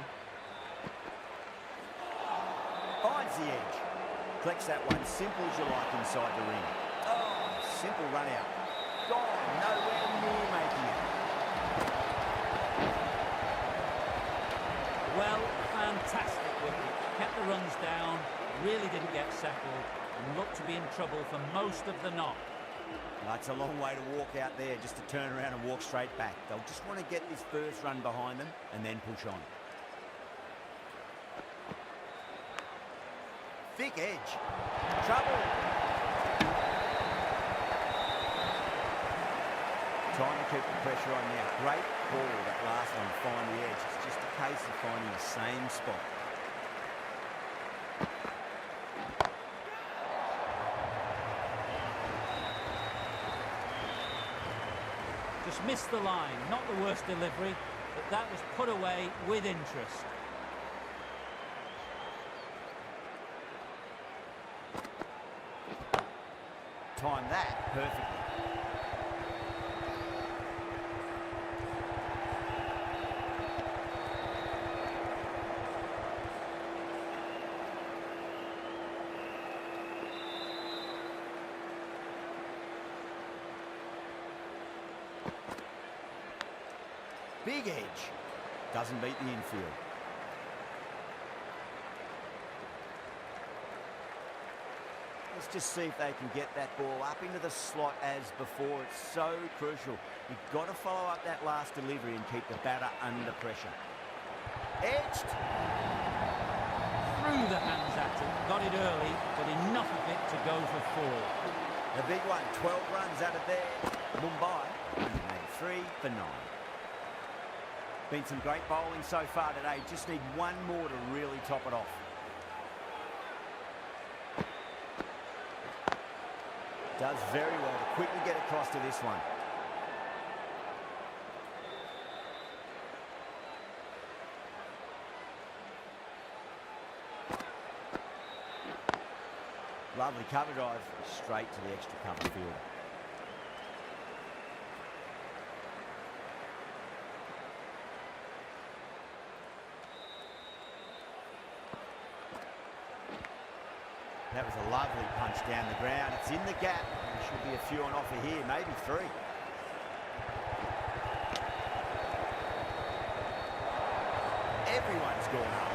Finds the edge. Collects that one simple as you like inside the ring. Oh, simple run out. Gone, nowhere near making it. Well, fantastic wicket. Kept the runs down, really didn't get settled, and looked to be in trouble for most of the knock. That's a long way to walk out there just to turn around and walk straight back. They'll just want to get this first run behind them and then push on. Thick edge. Trouble. Trying to keep the pressure on now. Great ball, that last one, find the edge. It's just a case of finding the same spot. Just missed the line, not the worst delivery, but that was put away with interest. Time that perfectly. Big edge. Doesn't beat the infield. Let's just see if they can get that ball up into the slot as before. It's so crucial. You've got to follow up that last delivery and keep the batter under pressure. Edged. Threw the hands at it, got it early, but enough of it to go for 4. A big one, 12 runs out of there. Mumbai, 183 for 9. Been some great bowling so far today. Just need one more to really top it off. Does very well to quickly get across to this one. Lovely cover drive straight to the extra cover field. That was a lovely punch down the ground. It's in the gap. Could be a few on offer here, maybe 3. Everyone's gone up.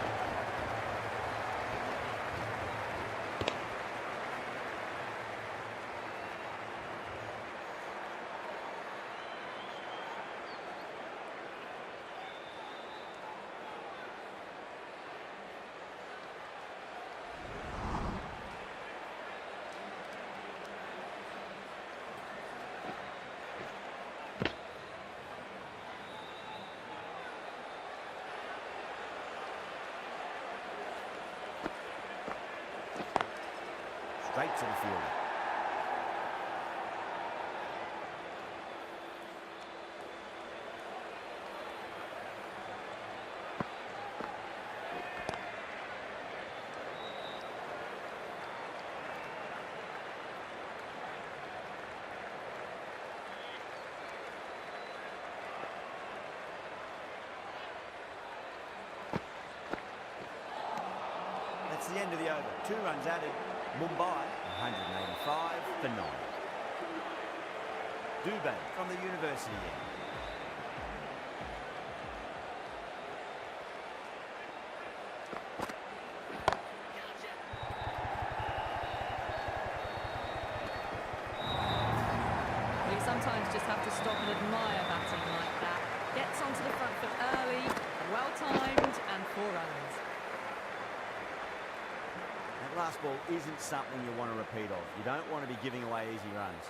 Straight to the field. That's the end of the over. 2 runs added. Mumbai, 185 for 9. Dubé from the university end. You sometimes just have to stop and admire batting like that. Gets onto the front foot early, well timed, and 4 runs. That last ball isn't something you want to repeat of. You don't want to be giving away easy runs.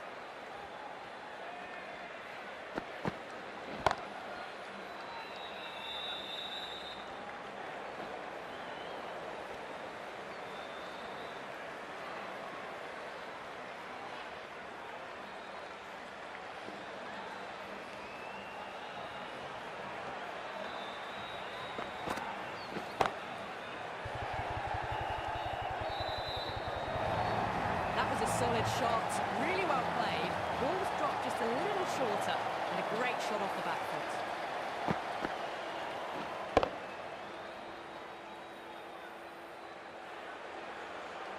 Solid shot, really well played. Ball was dropped just a little shorter, and a great shot off the back foot.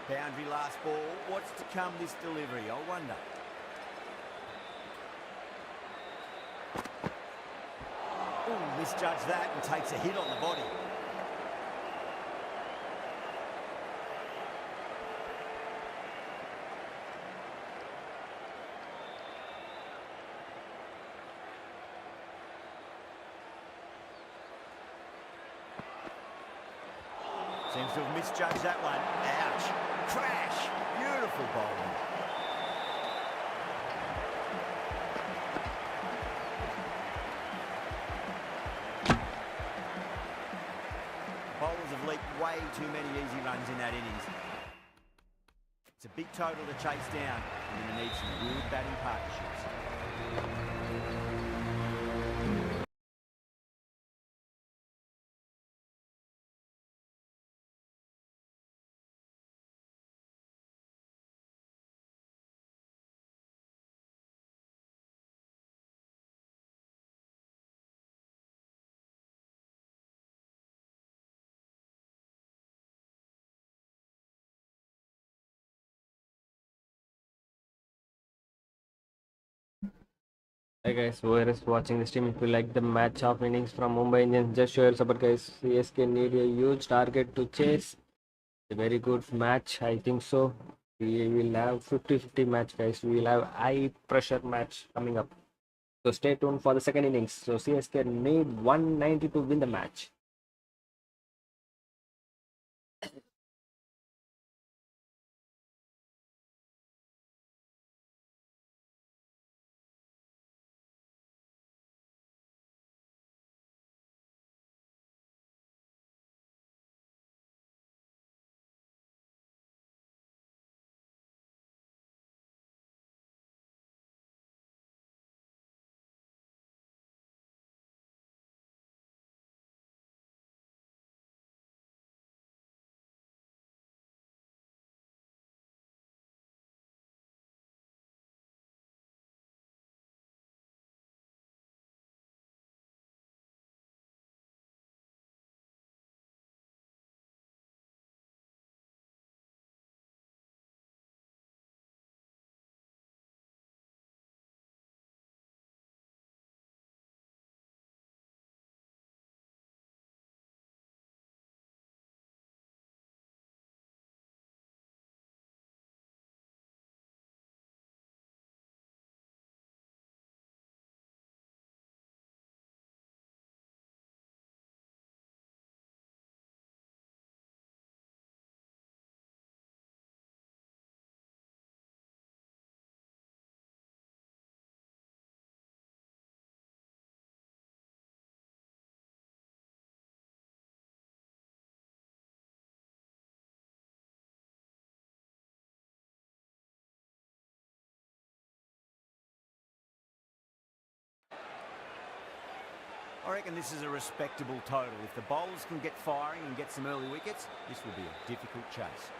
Boundary last ball. What's to come this delivery, I wonder. Ooh, misjudged that and takes a hit on the body. Seems to have misjudged that one. Ouch. Crash. Beautiful bowling. Bowlers have leaked way too many easy runs in that innings. It's a big total to chase down. You're going to need some good batting partnerships. Hey guys, whoever is watching the stream, if you like the match of innings from Mumbai Indians, just show your support guys. CSK need a huge target to chase. A very good match, I think so. We will have 50-50 match guys. We will have high pressure match coming up. So stay tuned for the second innings. So CSK need 190 to win the match. I reckon this is a respectable total. If the bowlers can get firing and get some early wickets, this will be a difficult chase.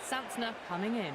Santner coming in.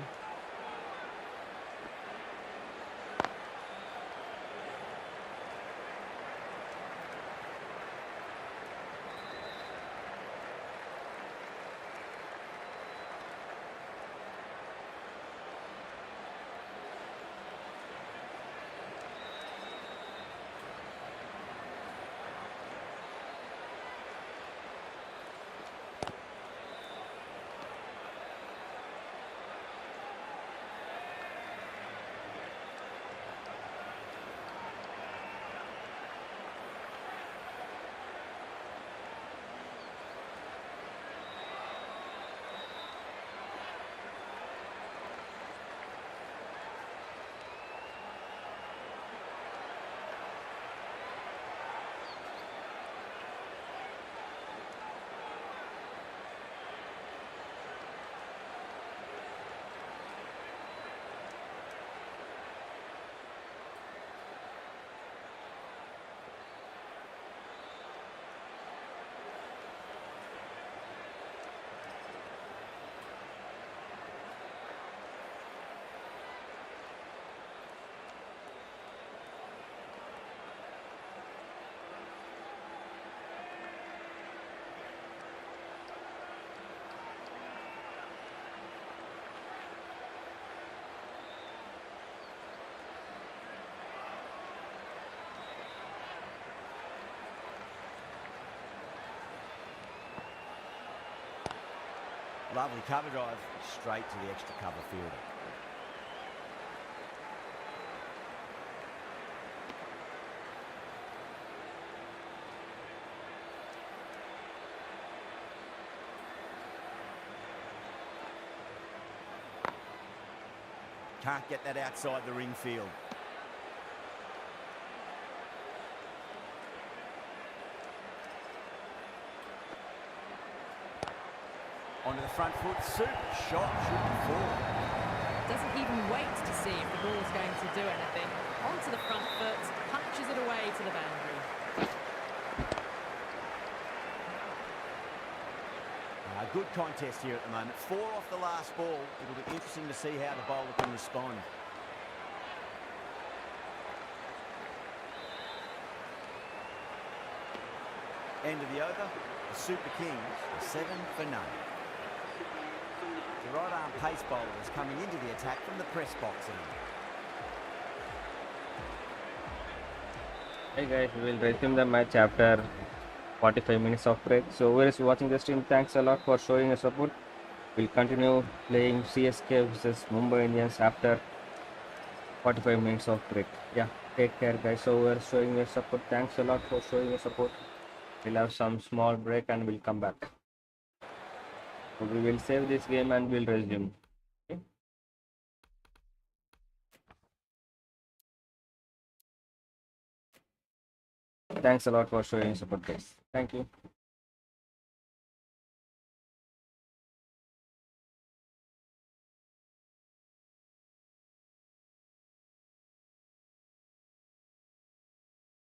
Lovely cover drive, straight to the extra cover fielder. Can't get that outside the ring field. Onto the front foot, super shot, should be four. Doesn't even wait to see if the ball's going to do anything. Onto the front foot, punches it away to the boundary. A good contest here at the moment. 4 off the last ball. It'll be interesting to see how the bowler can respond. End of the over. The Super Kings are 7 for none. The right-arm pace bowler is coming into the attack from the press box end. Hey guys, we will resume the match after 45 minutes of break. So whoever is watching the stream, thanks a lot for showing your support. We'll continue playing CSK versus Mumbai Indians after 45 minutes of break. Yeah, take care guys. So we're showing your support. Thanks a lot for showing your support. We'll have some small break and we'll come back. So we will save this game and we'll resume. Okay? Thanks a lot for showing support guys. Thank you.